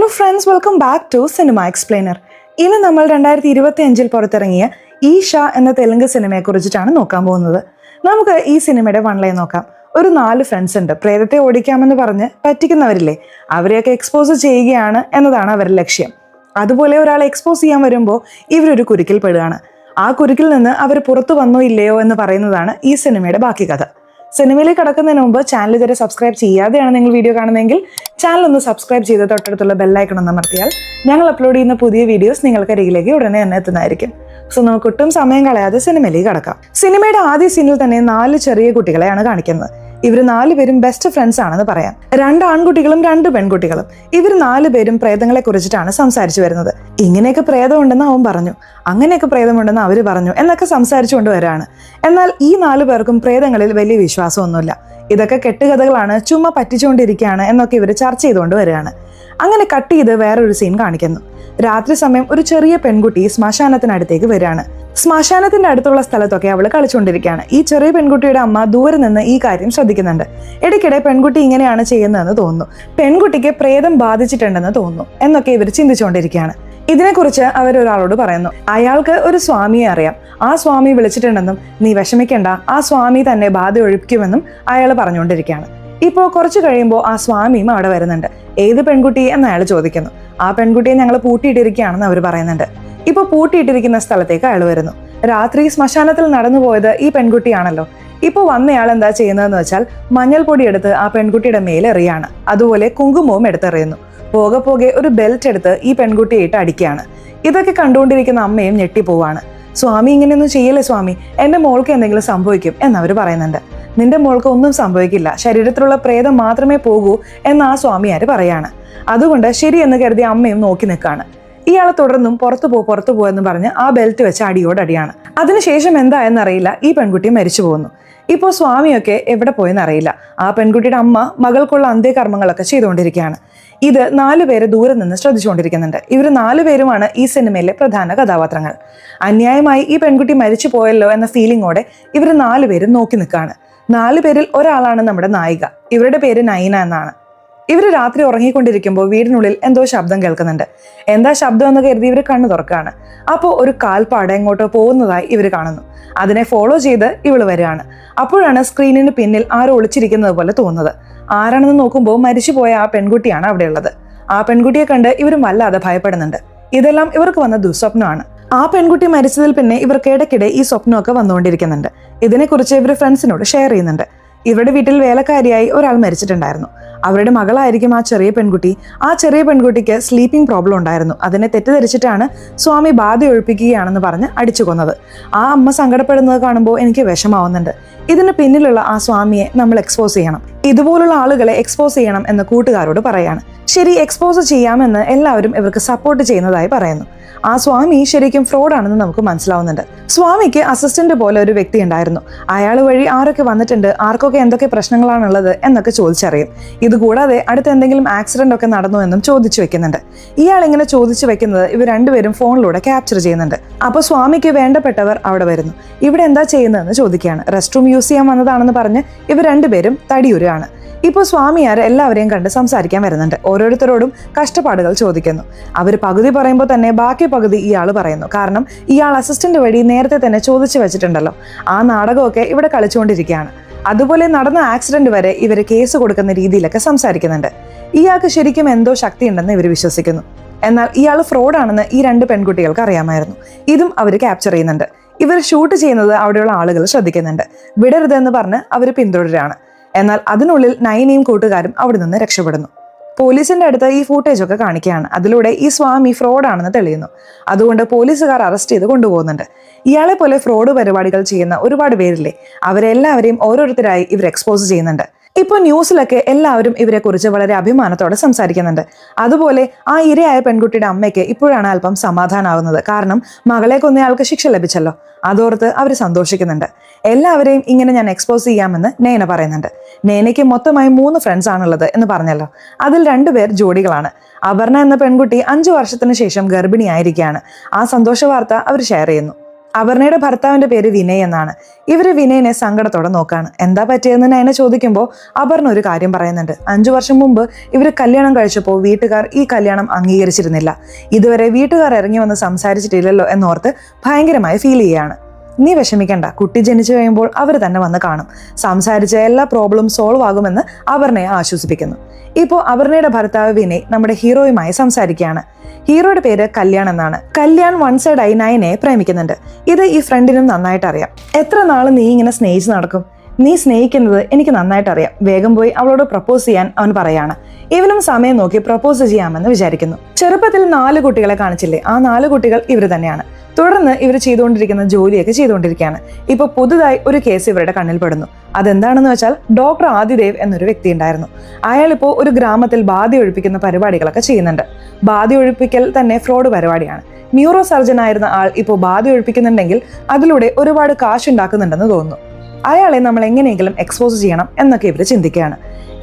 Hello friends, welcome back to cinema explainer. ഇന്ന് നമ്മൾ 2025 പുറത്തിറങ്ങിയ ഈഷ എന്ന തെലുങ്ക് സിനിമയെ കുറിച്ചിട്ടാണ് നോക്കാൻ പോകുന്നത്. നമുക്ക് ഈ സിനിമയുടെ വൺലൈൻ നോക്കാം. ഒരു 4 ഫ്രണ്ട്സ് ഉണ്ട്. പ്രേതത്തെ ഓടിക്കാമെന്ന് പറഞ്ഞ് പറ്റിക്കുന്നവരില്ലേ, അവരെയൊക്കെ എക്സ്പോസ് ചെയ്യുകയാണ് എന്നതാണ് അവരുടെ ലക്ഷ്യം. അതുപോലെ ഒരാളെ എക്സ്പോസ് ചെയ്യാൻ വരുമ്പോൾ ഇവരൊരു കുരുക്കിൽ പെടുകയാണ്. ആ കുരുക്കിൽ നിന്ന് അവർ പുറത്തു വന്നോ ഇല്ലയോ എന്ന് പറയുന്നതാണ് ഈ സിനിമയുടെ ബാക്കി കഥ. സിനിമയിലേക്ക് കടക്കുന്നതിന് മുമ്പ് ചാനൽ ഇതുവരെ സബ്സ്ക്രൈബ് ചെയ്യാതെയാണ് നിങ്ങൾ വീഡിയോ കാണുന്നതെങ്കിൽ ചാനൽ ഒന്ന് സബ്സ്ക്രൈബ് ചെയ്ത് തൊട്ടടുത്തുള്ള ബെല്ലൈക്കൺ ഒന്ന് അമർത്തിയാൽ ഞങ്ങൾ അപ്ലോഡ് ചെയ്യുന്ന പുതിയ വീഡിയോസ് നിങ്ങൾക്ക് അരികിലേക്ക് ഉടനെ തന്നെ എത്തുന്നതായിരിക്കും. സോ നമുക്ക് ഒട്ടും സമയം കളയാതെ സിനിമയിലേക്ക് കടക്കാം. സിനിമയുടെ ആദ്യ സീനിൽ തന്നെ 4 ചെറിയ കുട്ടികളെയാണ് കാണിക്കുന്നത്. ഇവർ 4 പേരും ബെസ്റ്റ് ഫ്രണ്ട്സ് ആണെന്ന് പറയാം. 2 ആൺകുട്ടികളും 2 പെൺകുട്ടികളും. ഇവർ 4 പേരും പ്രേതങ്ങളെ കുറിച്ചിട്ടാണ് സംസാരിച്ചു വരുന്നത്. ഇങ്ങനെയൊക്കെ പ്രേതം ഉണ്ടെന്ന് അവൻ പറഞ്ഞു, അങ്ങനെയൊക്കെ പ്രേതമുണ്ടെന്ന് അവര് പറഞ്ഞു എന്നൊക്കെ സംസാരിച്ചുകൊണ്ട് വരാണ്. എന്നാൽ ഈ 4 പേർക്കും പ്രേതങ്ങളിൽ വലിയ വിശ്വാസമൊന്നുമില്ല. ഇതൊക്കെ കെട്ടുകഥകളാണ്, ചുമ്മാ പറ്റിച്ചുകൊണ്ടിരിക്കുകയാണ് എന്നൊക്കെ ഇവർ ചർച്ച ചെയ്തുകൊണ്ട് വരികയാണ്. അങ്ങനെ കട്ട് ചെയ്ത് വേറൊരു സീൻ കാണിക്കുന്നു. രാത്രി സമയം ഒരു ചെറിയ പെൺകുട്ടി ശ്മശാനത്തിനടുത്തേക്ക് വരികയാണ്. ശ്മശാനത്തിന്റെ അടുത്തുള്ള സ്ഥലത്തൊക്കെ അവൾ കളിച്ചുകൊണ്ടിരിക്കുകയാണ്. ഈ ചെറിയ പെൺകുട്ടിയുടെ അമ്മ ദൂരെ നിന്ന് ഈ കാര്യം ശ്രദ്ധിക്കുന്നുണ്ട്. ഇടയ്ക്കിടെ പെൺകുട്ടി ഇങ്ങനെയാണ് ചെയ്യുന്നതെന്ന് തോന്നുന്നു, പെൺകുട്ടിക്ക് പ്രേതം ബാധിച്ചിട്ടുണ്ടെന്ന് തോന്നുന്നു എന്നൊക്കെ ഇവർ ചിന്തിച്ചുകൊണ്ടിരിക്കുകയാണ്. ഇതിനെക്കുറിച്ച് അവരൊരാളോട് പറയുന്നു. അയാൾക്ക് ഒരു സ്വാമിയെ അറിയാം, ആ സ്വാമി വിളിച്ചിട്ടുണ്ടെന്നും നീ വിഷമിക്കേണ്ട, ആ സ്വാമി തന്നെ ബാധ ഒഴിക്കുമെന്നും അയാൾ പറഞ്ഞുകൊണ്ടിരിക്കുകയാണ്. ഇപ്പോൾ കുറച്ച് കഴിയുമ്പോൾ ആ സ്വാമിയും അവിടെ വരുന്നുണ്ട്. ഏത് പെൺകുട്ടി എന്ന് അയാൾ ചോദിക്കുന്നു. ആ പെൺകുട്ടിയെ ഞങ്ങൾ പൂട്ടിയിട്ടിരിക്കുകയാണെന്ന് അവർ പറയുന്നുണ്ട്. ഇപ്പൊ പൂട്ടിയിട്ടിരിക്കുന്ന സ്ഥലത്തേക്ക് അയാൾ വരുന്നു. രാത്രി ശ്മശാനത്തിൽ നടന്നു പോയത് ഈ പെൺകുട്ടിയാണല്ലോ. ഇപ്പൊ വന്നയാൾ എന്താ ചെയ്യുന്നതെന്ന് വെച്ചാൽ മഞ്ഞൾപ്പൊടി എടുത്ത് ആ പെൺകുട്ടിയുടെ മേലെറിയാണ്. അതുപോലെ കുങ്കുമവും എടുത്തെറിയുന്നു. പോകെ പോകെ ഒരു ബെൽറ്റ് എടുത്ത് ഈ പെൺകുട്ടിയെ ഇട്ട് അടിക്കുകയാണ്. ഇതൊക്കെ കണ്ടുകൊണ്ടിരിക്കുന്ന അമ്മയും ഞെട്ടിപ്പോവാണ്. സ്വാമി ഇങ്ങനെയൊന്നും ചെയ്യല്ലേ സ്വാമി, എന്റെ മോൾക്ക് എന്തെങ്കിലും സംഭവിക്കും എന്നവർ പറയുന്നുണ്ട്. നിന്റെ മോൾക്ക് ഒന്നും സംഭവിക്കില്ല, ശരീരത്തിലുള്ള പ്രേതം മാത്രമേ പോകൂ എന്ന് ആ സ്വാമിയാര് പറയാണ്. അതുകൊണ്ട് ശരി എന്ന് കരുതി അമ്മയും നോക്കി നിൽക്കാണ്. ഇയാളെ തുടർന്നും പുറത്തു പോ എന്ന് പറഞ്ഞ് ആ ബെൽറ്റ് വെച്ച് അടിയോടടിയാണ്. അതിനുശേഷം എന്തായെന്നറിയില്ല, ഈ പെൺകുട്ടി മരിച്ചു പോകുന്നു. ഇപ്പോൾ സ്വാമിയൊക്കെ എവിടെ പോയെന്നറിയില്ല. ആ പെൺകുട്ടിയുടെ അമ്മ മകൾക്കുള്ള അന്ത്യകർമ്മങ്ങളൊക്കെ ചെയ്തുകൊണ്ടിരിക്കുകയാണ്. ഇത് 4 പേര് ദൂരെ നിന്ന് ശ്രദ്ധിച്ചുകൊണ്ടിരിക്കുന്നുണ്ട്. ഇവർ 4 പേരുമാണ് ഈ സിനിമയിലെ പ്രധാന കഥാപാത്രങ്ങൾ. അന്യായമായി ഈ പെൺകുട്ടി മരിച്ചു പോയല്ലോ എന്ന ഫീലിങ്ങോടെ ഇവർ 4 പേരും നോക്കി നിൽക്കുകയാണ്. 4 പേരിൽ ഒരാളാണ് നമ്മുടെ നായിക. ഇവരുടെ പേര് നൈന എന്നാണ്. ഇവർ രാത്രി ഉറങ്ങിക്കൊണ്ടിരിക്കുമ്പോൾ വീടിനുള്ളിൽ എന്തോ ശബ്ദം കേൾക്കുന്നുണ്ട്. എന്താ ശബ്ദം എന്ന് കരുതി ഇവർ കണ്ണു തുറക്കുകയാണ്. അപ്പോൾ ഒരു കാൽപ്പാട് എങ്ങോട്ടോ പോകുന്നതായി ഇവർ കാണുന്നു. അതിനെ ഫോളോ ചെയ്ത് ഇവള് വരികയാണ്. അപ്പോഴാണ് സ്ക്രീനിന് പിന്നിൽ ആരോ ഒളിച്ചിരിക്കുന്നത് പോലെ തോന്നുന്നത്. ആരാണെന്ന് നോക്കുമ്പോൾ മരിച്ചുപോയ ആ പെൺകുട്ടിയാണ് അവിടെയുള്ളത്. ആ പെൺകുട്ടിയെ കണ്ട് ഇവരും വല്ലാതെ ഭയപ്പെടുന്നുണ്ട്. ഇതെല്ലാം ഇവർക്ക് വന്ന ദുസ്വപ്നമാണ്. ആ പെൺകുട്ടി മരിച്ചതിൽ പിന്നെ ഇവർക്ക് ഇടയ്ക്കിടെ ഈ സ്വപ്നമൊക്കെ വന്നുകൊണ്ടിരിക്കുന്നുണ്ട്. ഇതിനെക്കുറിച്ച് ഇവർ ഫ്രണ്ട്സിനോട് ഷെയർ ചെയ്യുന്നുണ്ട്. ഇവരുടെ വീട്ടിൽ വേലക്കാരിയായി ഒരാൾ മരിച്ചിട്ടുണ്ടായിരുന്നു. അവരുടെ മകളായിരിക്കും ആ ചെറിയ പെൺകുട്ടി. ആ ചെറിയ പെൺകുട്ടിക്ക് സ്ലീപ്പിംഗ് പ്രോബ്ലം ഉണ്ടായിരുന്നു. അതിനെ തെറ്റിദ്ധരിച്ചിട്ടാണ് സ്വാമി ബാധ ഒഴിപ്പിക്കുകയാണെന്ന് പറഞ്ഞ് അടിച്ചു കൊന്നത്. ആ അമ്മ സങ്കടപ്പെടുന്നത് കാണുമ്പോൾ എനിക്ക് വിഷമാവുന്നുണ്ട്. ഇതിന് പിന്നിലുള്ള ആ സ്വാമിയെ നമ്മൾ എക്സ്പോസ് ചെയ്യണം, ഇതുപോലുള്ള ആളുകളെ എക്സ്പോസ് ചെയ്യണം എന്ന് കൂട്ടുകാരോട് പറയാണ്. ശരി, എക്സ്പോസ് ചെയ്യാമെന്ന് എല്ലാവരും ഇവർക്ക് സപ്പോർട്ട് ചെയ്യുന്നതായി പറയുന്നു. ആ സ്വാമി ശരിക്കും ഫ്രോഡാണെന്ന് നമുക്ക് മനസ്സിലാവുന്നുണ്ട്. സ്വാമിക്ക് അസിസ്റ്റന്റ് പോലെ ഒരു വ്യക്തി ഉണ്ടായിരുന്നു. അയാൾ വഴി ആരൊക്കെ വന്നിട്ടുണ്ട്, ആർക്കൊക്കെ എന്തൊക്കെ പ്രശ്നങ്ങളാണുള്ളത് എന്നൊക്കെ ചോദിച്ചറിയും. ഇതുകൂടാതെ അടുത്ത് എന്തെങ്കിലും ആക്സിഡന്റ് ഒക്കെ നടന്നു എന്നും ചോദിച്ചു വെക്കുന്നുണ്ട്. ഇയാൾ ഇങ്ങനെ ചോദിച്ചു വെക്കുന്നത് ഇവർ 2 പേരും ഫോണിലൂടെ ക്യാപ്ചർ ചെയ്യുന്നുണ്ട്. അപ്പോൾ സ്വാമിക്ക് വേണ്ടപ്പെട്ടവർ അവിടെ വരുന്നു. ഇവിടെ എന്താ ചെയ്യുന്നതെന്ന് ചോദിക്കുകയാണ്. റെസ്റ്റ് റൂം യൂസ് ചെയ്യാൻ വന്നതാണെന്ന് പറഞ്ഞ് ഇവർ 2 പേരും തടിയൂരാണ്. ഇപ്പോൾ സ്വാമിയാർ എല്ലാവരെയും കണ്ട് സംസാരിക്കാൻ വരുന്നുണ്ട്. ഓരോരുത്തരോടും കഷ്ടപ്പാടുകൾ ചോദിക്കുന്നു. അവർ പകുതി പറയുമ്പോൾ തന്നെ ബാക്കി പകുതി ഇയാൾ പറയുന്നു. കാരണം ഇയാൾ അസിസ്റ്റന്റ് വഴി നേരത്തെ തന്നെ ചോദിച്ചു വെച്ചിട്ടുണ്ടല്ലോ. ആ നാടകമൊക്കെ ഇവിടെ കളിച്ചുകൊണ്ടിരിക്കുകയാണ്. അതുപോലെ നടന്ന ആക്സിഡന്റ് വരെ ഇവർ കേസ് കൊടുക്കുന്ന രീതിയിലൊക്കെ സംസാരിക്കുന്നുണ്ട്. ഇയാൾക്ക് ശരിക്കും എന്തോ ശക്തി ഉണ്ടെന്ന് ഇവർ വിശ്വസിക്കുന്നു. എന്നാൽ ഇയാൾ ഫ്രോഡാണെന്ന് ഈ 2 പെൺകുട്ടികൾക്ക് അറിയാമായിരുന്നു. ഇതും അവർ ക്യാപ്ചർ ചെയ്യുന്നുണ്ട്. ഇവർ ഷൂട്ട് ചെയ്യുന്നത് അവിടെയുള്ള ആളുകൾ ശ്രദ്ധിക്കുന്നുണ്ട്. വിടരുതെന്ന് പറഞ്ഞ് അവർ പിന്തുടരുകയാണ്. എന്നാൽ അതിനുള്ളിൽ നൈനയും കൂട്ടുകാരും അവിടെ നിന്ന് രക്ഷപ്പെടുന്നു. പോലീസിന്റെ അടുത്ത് ഈ ഫൂട്ടേജ് ഒക്കെ കാണിക്കുകയാണ്. അതിലൂടെ ഈ സ്വാമി ഫ്രോഡാണെന്ന് തെളിയുന്നു. അതുകൊണ്ട് പോലീസുകാർ അറസ്റ്റ് ചെയ്ത് കൊണ്ടുപോകുന്നുണ്ട്. ഇയാളെ പോലെ ഫ്രോഡ് പരിപാടികൾ ചെയ്യുന്ന ഒരുപാട് പേരില്ലേ, അവരെല്ലാവരെയും ഓരോരുത്തരായി ഇവർ എക്സ്പോസ് ചെയ്യുന്നുണ്ട്. ഇപ്പോൾ ന്യൂസിലൊക്കെ എല്ലാവരും ഇവരെ കുറിച്ച് വളരെ അഭിമാനത്തോടെ സംസാരിക്കുന്നുണ്ട്. അതുപോലെ ആ ഇരയായ പെൺകുട്ടിയുടെ അമ്മയ്ക്ക് ഇപ്പോഴാണ് അല്പം സമാധാനമാകുന്നത്. കാരണം മകളെ കൊന്നയാൾക്ക് ശിക്ഷ ലഭിച്ചല്ലോ. അതോർത്ത് അവർ സന്തോഷിക്കുന്നുണ്ട്. എല്ലാവരെയും ഇങ്ങനെ ഞാൻ എക്സ്പോസ് ചെയ്യാമെന്ന് നേന പറയുന്നുണ്ട്. നേനയ്ക്ക് മൊത്തമായി 3 ഫ്രണ്ട്സ് ആണുള്ളത് എന്ന് പറഞ്ഞല്ലോ. അതിൽ 2 പേർ ജോഡികളാണ്. അപർണ എന്ന പെൺകുട്ടി 5 വർഷത്തിന് ശേഷം ഗർഭിണിയായിരിക്കുകയാണ്. ആ സന്തോഷ വാർത്ത അവർ ഷെയർ ചെയ്യുന്നു. അപർണയുടെ ഭർത്താവിന്റെ പേര് വിനയ് എന്നാണ്. ഇവര് വിനയനെ സങ്കടത്തോടെ നോക്കാണ്. എന്താ പറ്റിയതെന്ന് നയന ചോദിക്കുമ്പോൾ അപർണ ഒരു കാര്യം പറയുന്നുണ്ട്. 5 വർഷം മുമ്പ് ഇവര് കല്യാണം കഴിച്ചപ്പോൾ വീട്ടുകാർ ഈ കല്യാണം അംഗീകരിച്ചിരുന്നില്ല. ഇതുവരെ വീട്ടുകാർ ഇറങ്ങി വന്ന് സംസാരിച്ചിട്ടില്ലല്ലോ എന്നോർത്ത് ഭയങ്കരമായി ഫീൽ ചെയ്യാണ്. നീ വിഷമിക്കണ്ട, കുട്ടി ജനിച്ചു കഴിയുമ്പോൾ അവർ തന്നെ വന്ന് കാണും, സംസാരിച്ച എല്ലാ പ്രോബ്ലം സോൾവ് ആകുമെന്ന് അപർണയെ ആശ്വസിപ്പിക്കുന്നു. ഇപ്പോൾ അപർണയുടെ ഭർത്താവ് വിനയ് നമ്മുടെ ഹീറോയുമായി സംസാരിക്കുകയാണ്. ഹീറോയുടെ പേര് കല്യാൺ എന്നാണ്. കല്യാൺ വൺ സൈഡായി നയനയെ പ്രേമിക്കുന്നുണ്ട്. ഇത് ഈ ഫ്രണ്ടിനും നന്നായിട്ട് അറിയാം. എത്ര നാള് നീ ഇങ്ങനെ സ്നേഹിച്ച് നടക്കും? നീ സ്നേഹിക്കുന്നത് എനിക്ക് നന്നായിട്ട് അറിയാം. വേഗം പോയി അവളോട് പ്രപ്പോസ് ചെയ്യാൻ അവൻ പറയാണ്. ഇവനും സമയം നോക്കി പ്രപ്പോസ് ചെയ്യാമെന്ന് വിചാരിക്കുന്നു. ചെറുപ്പത്തിൽ 4 കുട്ടികളെ കാണിച്ചില്ലേ, ആ 4 കുട്ടികൾ ഇവർ തന്നെയാണ്. തുടർന്ന് ഇവർ ചെയ്തുകൊണ്ടിരിക്കുന്ന ജോലിയൊക്കെ ചെയ്തുകൊണ്ടിരിക്കുകയാണ്. ഇപ്പൊ പുതുതായി ഒരു കേസ് ഇവരുടെ കണ്ണിൽ പെടുന്നു. അതെന്താണെന്ന് വെച്ചാൽ ഡോക്ടർ ആദിദേവ് എന്നൊരു വ്യക്തി ഉണ്ടായിരുന്നു. അയാൾ ഇപ്പോൾ ഒരു ഗ്രാമത്തിൽ ബാധ ഒഴിപ്പിക്കുന്ന പരിപാടികളൊക്കെ ചെയ്യുന്നുണ്ട്. ബാധ ഒഴിപ്പിക്കൽ തന്നെ ഫ്രോഡ് പരിപാടിയാണ്. ന്യൂറോ സർജൻ ആയിരുന്ന ആൾ ഇപ്പോൾ ബാധ ഒഴിപ്പിക്കുന്നുണ്ടെങ്കിൽ അതിലൂടെ ഒരുപാട് കാശ് ഉണ്ടാക്കുന്നുണ്ടെന്ന് തോന്നുന്നു. അയാളെ നമ്മൾ എങ്ങനെയെങ്കിലും എക്സ്പോസ് ചെയ്യണം എന്നൊക്കെ ഇവർ ചിന്തിക്കുകയാണ്.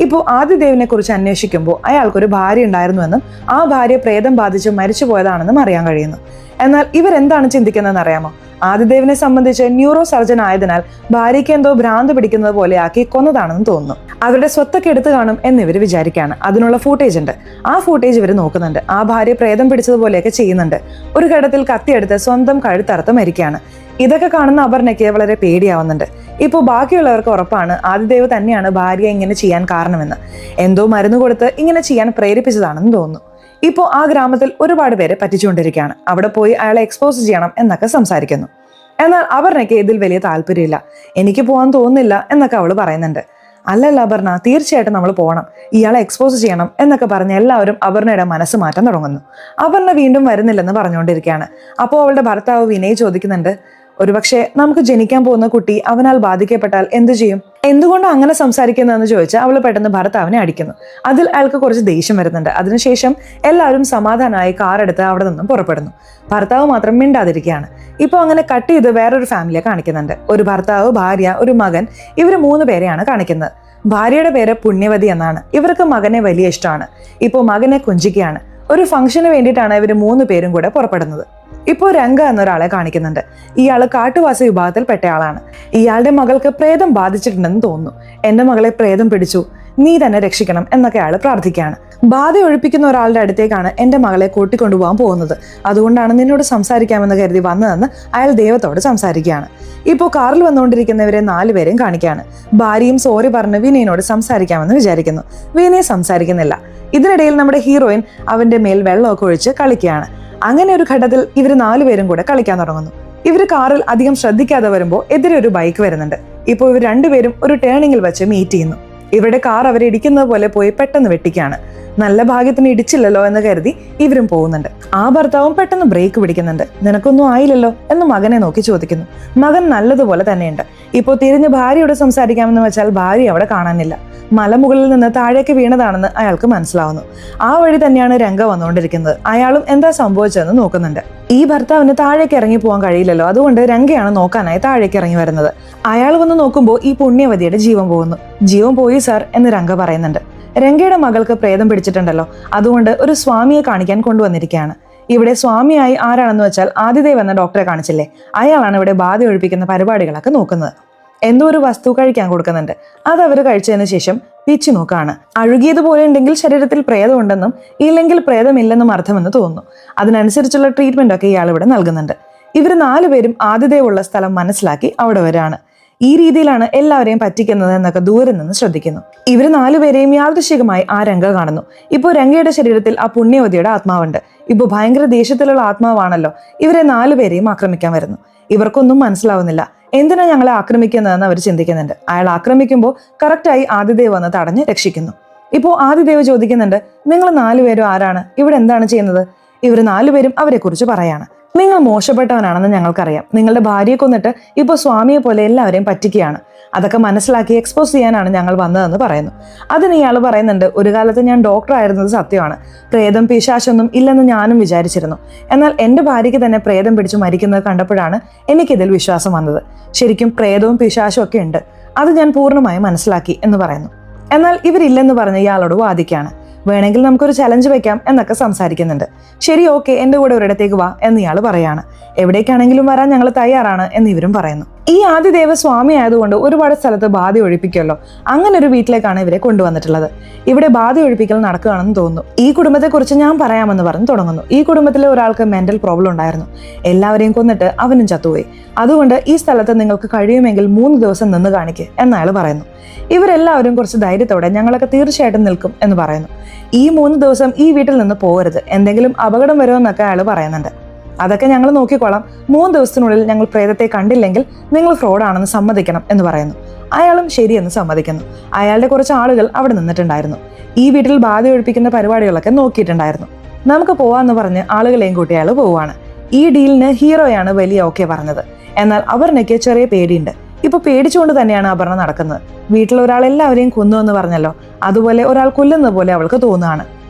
ഇപ്പോൾ ആദിദേവിനെ കുറിച്ച് അന്വേഷിക്കുമ്പോൾ അയാൾക്കൊരു ഭാര്യ ഉണ്ടായിരുന്നുവെന്നും ആ ഭാര്യ പ്രേതം ബാധിച്ച് മരിച്ചു പോയതാണെന്നും അറിയാൻ കഴിയുന്നു. എന്നാൽ ഇവരെന്താണ് ചിന്തിക്കുന്നതെന്ന് അറിയാമോ? ആദിദേവിനെ സംബന്ധിച്ച് ന്യൂറോ സർജൻ ആയതിനാൽ ഭാര്യയ്ക്ക് എന്തോ ഭ്രാന്ത് പിടിക്കുന്നത് പോലെ ആക്കി കൊന്നതാണെന്ന് തോന്നുന്നു. അവരുടെ സ്വത്തൊക്കെ എടുത്തു കാണും എന്നിവർ വിചാരിക്കുകയാണ്. അതിനുള്ള ഫൂട്ടേജ് ഉണ്ട്. ആ ഫൂട്ടേജ് ഇവർ നോക്കുന്നുണ്ട്. ആ ഭാര്യ പ്രേതം പിടിച്ചതുപോലെയൊക്കെ ചെയ്യുന്നുണ്ട്. ഒരു ഘട്ടത്തിൽ കത്തിയെടുത്ത് സ്വന്തം കഴുത്തറുത്ത് മരിക്കുകയാണ്. ഇതൊക്കെ കാണുന്ന അപർണയ്ക്ക് വളരെ പേടിയാവുന്നുണ്ട്. ഇപ്പോൾ ബാക്കിയുള്ളവർക്ക് ഉറപ്പാണ് ആദിദേവ് തന്നെയാണ് ഭാര്യ ഇങ്ങനെ ചെയ്യാൻ കാരണമെന്ന്. എന്തോ മരുന്ന് കൊടുത്ത് ഇങ്ങനെ ചെയ്യാൻ പ്രേരിപ്പിച്ചതാണെന്ന് തോന്നുന്നു. ഇപ്പോൾ ആ ഗ്രാമത്തിൽ ഒരുപാട് പേരെ പറ്റിച്ചുകൊണ്ടിരിക്കുകയാണ്. അവിടെ പോയി അയാളെ എക്സ്പോസ് ചെയ്യണം എന്നൊക്കെ സംസാരിക്കുന്നു. എന്നാൽ അപർണയ്ക്ക് ഇതിൽ വലിയ താല്പര്യമില്ല. എനിക്ക് പോകാൻ തോന്നുന്നില്ല എന്നൊക്കെ അവൾ പറയുന്നുണ്ട്. അല്ലല്ല അപർണ, തീർച്ചയായിട്ടും നമ്മൾ പോകണം, ഇയാളെ എക്സ്പോസ് ചെയ്യണം എന്നൊക്കെ പറഞ്ഞ് എല്ലാവരും അപർണയുടെ മനസ്സ് മാറ്റാൻ തുടങ്ങുന്നു. അപർണ വീണ്ടും വരുന്നില്ലെന്ന് പറഞ്ഞുകൊണ്ടിരിക്കുകയാണ്. അപ്പോൾ അവളുടെ ഭർത്താവ് വിനയ് ചോദിക്കുന്നുണ്ട്, ഒരുപക്ഷെ നമുക്ക് ജനിക്കാൻ പോകുന്ന കുട്ടി അവനാൽ ബാധിക്കപ്പെട്ടാൽ എന്തു ചെയ്യും? എന്തുകൊണ്ടാണ് അങ്ങനെ സംസാരിക്കുന്നതെന്ന് ചോദിച്ച് അവൾ പെട്ടെന്ന് ഭർത്താവിനെ അടിക്കുന്നു. അതിൽ അയാൾക്ക് കുറച്ച് ദേഷ്യം വരുന്നുണ്ട്. അതിനുശേഷം എല്ലാവരും സമാധാനമായി കാറെടുത്ത് അവിടെ നിന്നും പുറപ്പെടുന്നു. ഭർത്താവ് മാത്രം മിണ്ടാതിരിക്കുകയാണ്. ഇപ്പോൾ അങ്ങനെ കട്ട് ചെയ്ത് വേറൊരു ഫാമിലിയെ കാണിക്കുന്നുണ്ട്. ഒരു ഭർത്താവ്, ഭാര്യ, ഒരു മകൻ, ഇവർ 3 പേരെയാണ് കാണിക്കുന്നത്. ഭാര്യയുടെ പേര് പുണ്യവതി എന്നാണ്. ഇവർക്ക് മകനെ വലിയ ഇഷ്ടമാണ്. ഇപ്പോൾ മകനെ കൊഞ്ചിക്കുകയാണ്. ഒരു ഫംഗ്ഷന് വേണ്ടിയിട്ടാണ് ഇവർ 3 പേരും കൂടെ പുറപ്പെടുന്നത്. ഇപ്പോൾ രംഗ എന്നൊരാളെ കാണിക്കുന്നുണ്ട്. ഇയാൾ കാട്ടുവാസി വിഭാഗത്തിൽപ്പെട്ട ആളാണ്. ഇയാളുടെ മകൾക്ക് പ്രേതം ബാധിച്ചിട്ടുണ്ടെന്ന് തോന്നുന്നു. എന്റെ മകളെ പ്രേതം പിടിച്ചു, നീ തന്നെ രക്ഷിക്കണം എന്നൊക്കെ അയാൾ പ്രാർത്ഥിക്കുകയാണ്. ബാധ ഒഴിപ്പിക്കുന്ന ഒരാളുടെ അടുത്തേക്കാണ് എന്റെ മകളെ കൂട്ടിക്കൊണ്ടുപോകാൻ പോകുന്നത്. അതുകൊണ്ടാണ് നിന്നോട് സംസാരിക്കാമെന്ന് കരുതി വന്നതെന്ന് അയാൾ ദൈവത്തോട് സംസാരിക്കുകയാണ്. ഇപ്പോൾ കാറിൽ വന്നുകൊണ്ടിരിക്കുന്നവരെ 4 പേരെയും കാണിക്കുകയാണ്. ഭാര്യയും സോറി പറഞ്ഞ് വിനയനോട് സംസാരിക്കാമെന്ന് വിചാരിക്കുന്നു. വിനയ് സംസാരിക്കുന്നില്ല. ഇതിനിടയിൽ നമ്മുടെ ഹീറോയിൻ അവന്റെ മേൽ വെള്ളമൊക്കെ ഒഴിച്ച് കളിക്കുകയാണ്. അങ്ങനെ ഒരു ഘട്ടത്തിൽ ഇവർ 4 പേരും കൂടെ കളിക്കാൻ തുടങ്ങുന്നു. ഇവർ കാറിൽ അധികം ശ്രദ്ധിക്കാതെ വരുമ്പോൾ എതിരെ ഒരു ബൈക്ക് വരുന്നുണ്ട്. ഇപ്പോൾ ഇവർ 2 പേരും ഒരു ടേണിങ്ങിൽ വെച്ച് മീറ്റ് ചെയ്യുന്നു. ഇവരുടെ കാർ അവരെ ഇടിക്കുന്നത് പോലെ പോയി പെട്ടെന്ന് വെട്ടിക്കുകയാണ്. നല്ല ഭാഗ്യത്തിന് ഇടിച്ചില്ലല്ലോ എന്ന് കരുതി ഇവരും പോകുന്നുണ്ട്. ആ ഭർത്താവും പെട്ടെന്ന് ബ്രേക്ക് പിടിക്കുന്നുണ്ട്. നിനക്കൊന്നും ആയില്ലല്ലോ എന്ന് മകനെ നോക്കി ചോദിക്കുന്നു. മകൻ നല്ലതുപോലെ തന്നെയുണ്ട്. ഇപ്പോൾ തിരിഞ്ഞ് ഭാര്യയോട് സംസാരിക്കാമെന്ന് വെച്ചാൽ ഭാര്യ അവിടെ കാണാനില്ല. മലമുകളിൽ നിന്ന് താഴേക്ക് വീണതാണെന്ന് അയാൾക്ക് മനസ്സിലാവുന്നു. ആ വഴി തന്നെയാണ് രംഗ വന്നുകൊണ്ടിരിക്കുന്നത്. അയാളും എന്താ സംഭവിച്ചതെന്ന് നോക്കുന്നുണ്ട്. ഈ ഭർത്താവിന് താഴേക്ക് ഇറങ്ങി പോകാൻ കഴിയില്ലല്ലോ, അതുകൊണ്ട് രംഗയാണ് നോക്കാനായി താഴേക്ക് ഇറങ്ങി വരുന്നത്. അയാൾ വന്ന് നോക്കുമ്പോൾ ഈ പുണ്യവതിയുടെ ജീവൻ പോകുന്നു. ജീവൻ പോയി സാർ എന്ന് രംഗ പറയുന്നുണ്ട്. രംഗയുടെ മകൾക്ക് പ്രേതം പിടിച്ചിട്ടുണ്ടല്ലോ, അതുകൊണ്ട് ഒരു സ്വാമിയെ കാണിക്കാൻ കൊണ്ടുവന്നിരിക്കുകയാണ്. ഇവിടെ സ്വാമിയായി ആരാണെന്ന് വെച്ചാൽ ആദിദേവ് എന്ന ഡോക്ടറെ കാണിച്ചില്ലേ, അയാളാണ് ഇവിടെ ബാധ ഒഴിപ്പിക്കുന്ന പരിപാടികളൊക്കെ നോക്കുന്നത്. എന്തോ ഒരു വസ്തു കഴിക്കാൻ കൊടുക്കുന്നുണ്ട്. അത് അവർ കഴിച്ചതിന് ശേഷം പിച്ചു നോക്കാണ്. അഴുകിയതുപോലെ ഉണ്ടെങ്കിൽ ശരീരത്തിൽ പ്രേതം ഉണ്ടെന്നും ഇല്ലെങ്കിൽ പ്രേതമില്ലെന്നും അർത്ഥമെന്ന് തോന്നുന്നു. അതിനനുസരിച്ചുള്ള ട്രീറ്റ്മെന്റ് ഒക്കെ ഇയാൾ ഇവിടെ നൽകുന്നുണ്ട്. ഇവർ 4 പേരും ആദിദേവുള്ള സ്ഥലം മനസ്സിലാക്കി അവിടെ വരാണ്. ഈ രീതിയിലാണ് എല്ലാവരെയും പറ്റിക്കുന്നത് എന്നൊക്കെ ദൂരെ നിന്ന് ശ്രദ്ധിക്കുന്നു. ഇവർ 4 പേരെയും യാദൃശികമായി ആ രംഗ കാണുന്നു. ഇപ്പോൾ രംഗയുടെ ശരീരത്തിൽ ആ പുണ്യവതിയുടെ ആത്മാവുണ്ട്. ഇപ്പോൾ ഭയങ്കര ദേഷ്യത്തിലുള്ള ആത്മാവാണല്ലോ ഇവരെ 4 പേരെയും ആക്രമിക്കാൻ വരുന്നു. ഇവർക്കൊന്നും മനസ്സിലാവുന്നില്ല എന്തിനാ ഞങ്ങളെ ആക്രമിക്കുന്നതെന്ന് അവർ ചിന്തിക്കുന്നുണ്ട്. അയാൾ ആക്രമിക്കുമ്പോൾ കറക്റ്റായി ആദിദേവ് വന്ന് തടഞ്ഞ് രക്ഷിക്കുന്നു. ഇപ്പോൾ ആദിദേവ് ചോദിക്കുന്നുണ്ട്, നിങ്ങൾ 4 പേരും ആരാണ്, ഇവിടെ എന്താണ് ചെയ്യുന്നത്? ഇവർ 4 പേരും അവരെ കുറിച്ച് പറയാണ്. നിങ്ങൾ മോശപ്പെട്ടവനാണെന്ന് ഞങ്ങൾക്കറിയാം. നിങ്ങളുടെ ഭാര്യയെ കൊന്നിട്ട് ഇപ്പോൾ സ്വാമിയെ പോലെ എല്ലാവരെയും പറ്റിക്കുകയാണ്. അതൊക്കെ മനസ്സിലാക്കി എക്സ്പോസ് ചെയ്യാനാണ് ഞങ്ങൾ വന്നതെന്ന് പറയുന്നു. അതിന് ഇയാൾ പറയുന്നുണ്ട്, ഒരു കാലത്ത് ഞാൻ ഡോക്ടർ ആയിരുന്നത് സത്യമാണ്. പ്രേതം പിശാചൊന്നും ഇല്ലെന്ന് ഞാനും വിചാരിച്ചിരുന്നു. എന്നാൽ എൻ്റെ ഭാര്യയ്ക്ക് തന്നെ പ്രേതം പിടിച്ച് മരിക്കുന്നത് കണ്ടപ്പോഴാണ് എനിക്കിതിൽ വിശ്വാസം വന്നത്. ശരിക്കും പ്രേതവും പിശാചും ഒക്കെ ഉണ്ട്. അത് ഞാൻ പൂർണ്ണമായും മനസ്സിലാക്കി എന്ന് പറയുന്നു. എന്നാൽ ഇവരില്ലെന്ന് പറഞ്ഞ് ഇയാളോട് വാദിക്കുകയാണ്. വേണമെങ്കിൽ നമുക്കൊരു ചലഞ്ച് വെക്കാം എന്നൊക്കെ സംസാരിക്കുന്നുണ്ട്. ശരി, ഓക്കെ, എൻ്റെ കൂടെ ഒരിടത്തേക്ക് വാ എന്ന് ഇയാൾ പറയാണ്. എവിടേക്കാണെങ്കിലും വരാൻ ഞങ്ങൾ തയ്യാറാണ് എന്ന് ഇവരും പറയുന്നു. ഈ ആദിദേവ് സ്വാമി ആയതുകൊണ്ട് ഒരുപാട് സ്ഥലത്ത് ബാധ ഒഴിപ്പിക്കുമല്ലോ, അങ്ങനെ ഒരു വീട്ടിലേക്കാണ് ഇവരെ കൊണ്ടുവന്നിട്ടുള്ളത്. ഇവിടെ ബാധ ഒഴിപ്പിക്കൽ നടക്കുകയാണെന്ന് തോന്നുന്നു. ഈ കുടുംബത്തെക്കുറിച്ച് ഞാൻ പറയാമെന്ന് പറഞ്ഞ് തുടങ്ങുന്നു. ഈ കുടുംബത്തിലെ ഒരാൾക്ക് മെന്റൽ പ്രോബ്ലം ഉണ്ടായിരുന്നു. എല്ലാവരെയും കൊന്നിട്ട് അവനും ചത്തുപോയി. അതുകൊണ്ട് ഈ സ്ഥലത്ത് നിങ്ങൾക്ക് കഴിയുമെങ്കിൽ 3 ദിവസം നിന്ന് കാണിക്കുക എന്ന് അയാൾ പറയുന്നു. ഇവരെല്ലാവരും കുറച്ച് ധൈര്യത്തോടെ ഞങ്ങളൊക്കെ തീർച്ചയായിട്ടും നിൽക്കും എന്ന് പറയുന്നു. ഈ 3 ദിവസം ഈ വീട്ടിൽ നിന്ന് പോകരുത്, എന്തെങ്കിലും അപകടം വരുമെന്നൊക്കെ അയാൾ പറയുന്നുണ്ട്. അതൊക്കെ ഞങ്ങൾ നോക്കിക്കോളാം, 3 ദിവസത്തിനുള്ളിൽ ഞങ്ങൾ പ്രേതത്തെ കണ്ടില്ലെങ്കിൽ നിങ്ങൾ ഫ്രോഡാണെന്ന് സമ്മതിക്കണം എന്ന് പറയുന്നു. അയാളും ശരിയെന്ന് സമ്മതിക്കുന്നു. അയാളുടെ കുറച്ച് ആളുകൾ അവിടെ നിന്നിട്ടുണ്ടായിരുന്നു. ഈ വീട്ടിൽ ബാധ ഒഴിപ്പിക്കുന്ന പരിപാടികളൊക്കെ നോക്കിയിട്ടുണ്ടായിരുന്നു. നമുക്ക് പോവാന്ന് പറഞ്ഞ് ആളുകളെയും കൂട്ടി അയാൾ പോവാണ്. ഈ ഡീലിന് ഹീറോയാണ് വലിയ ഓക്കെ പറഞ്ഞത്. എന്നാൽ അപർണയ്ക്ക് ചെറിയ പേടിയുണ്ട്. ഇപ്പൊ പേടിച്ചുകൊണ്ട് തന്നെയാണ് അപർണ നടക്കുന്നത്. വീട്ടിൽ ഒരാൾ എല്ലാവരെയും കൊന്നു എന്ന് പറഞ്ഞല്ലോ, അതുപോലെ ഒരാൾ കൊല്ലുന്നത് പോലെ അവൾക്ക് തോന്നുകയാണ്.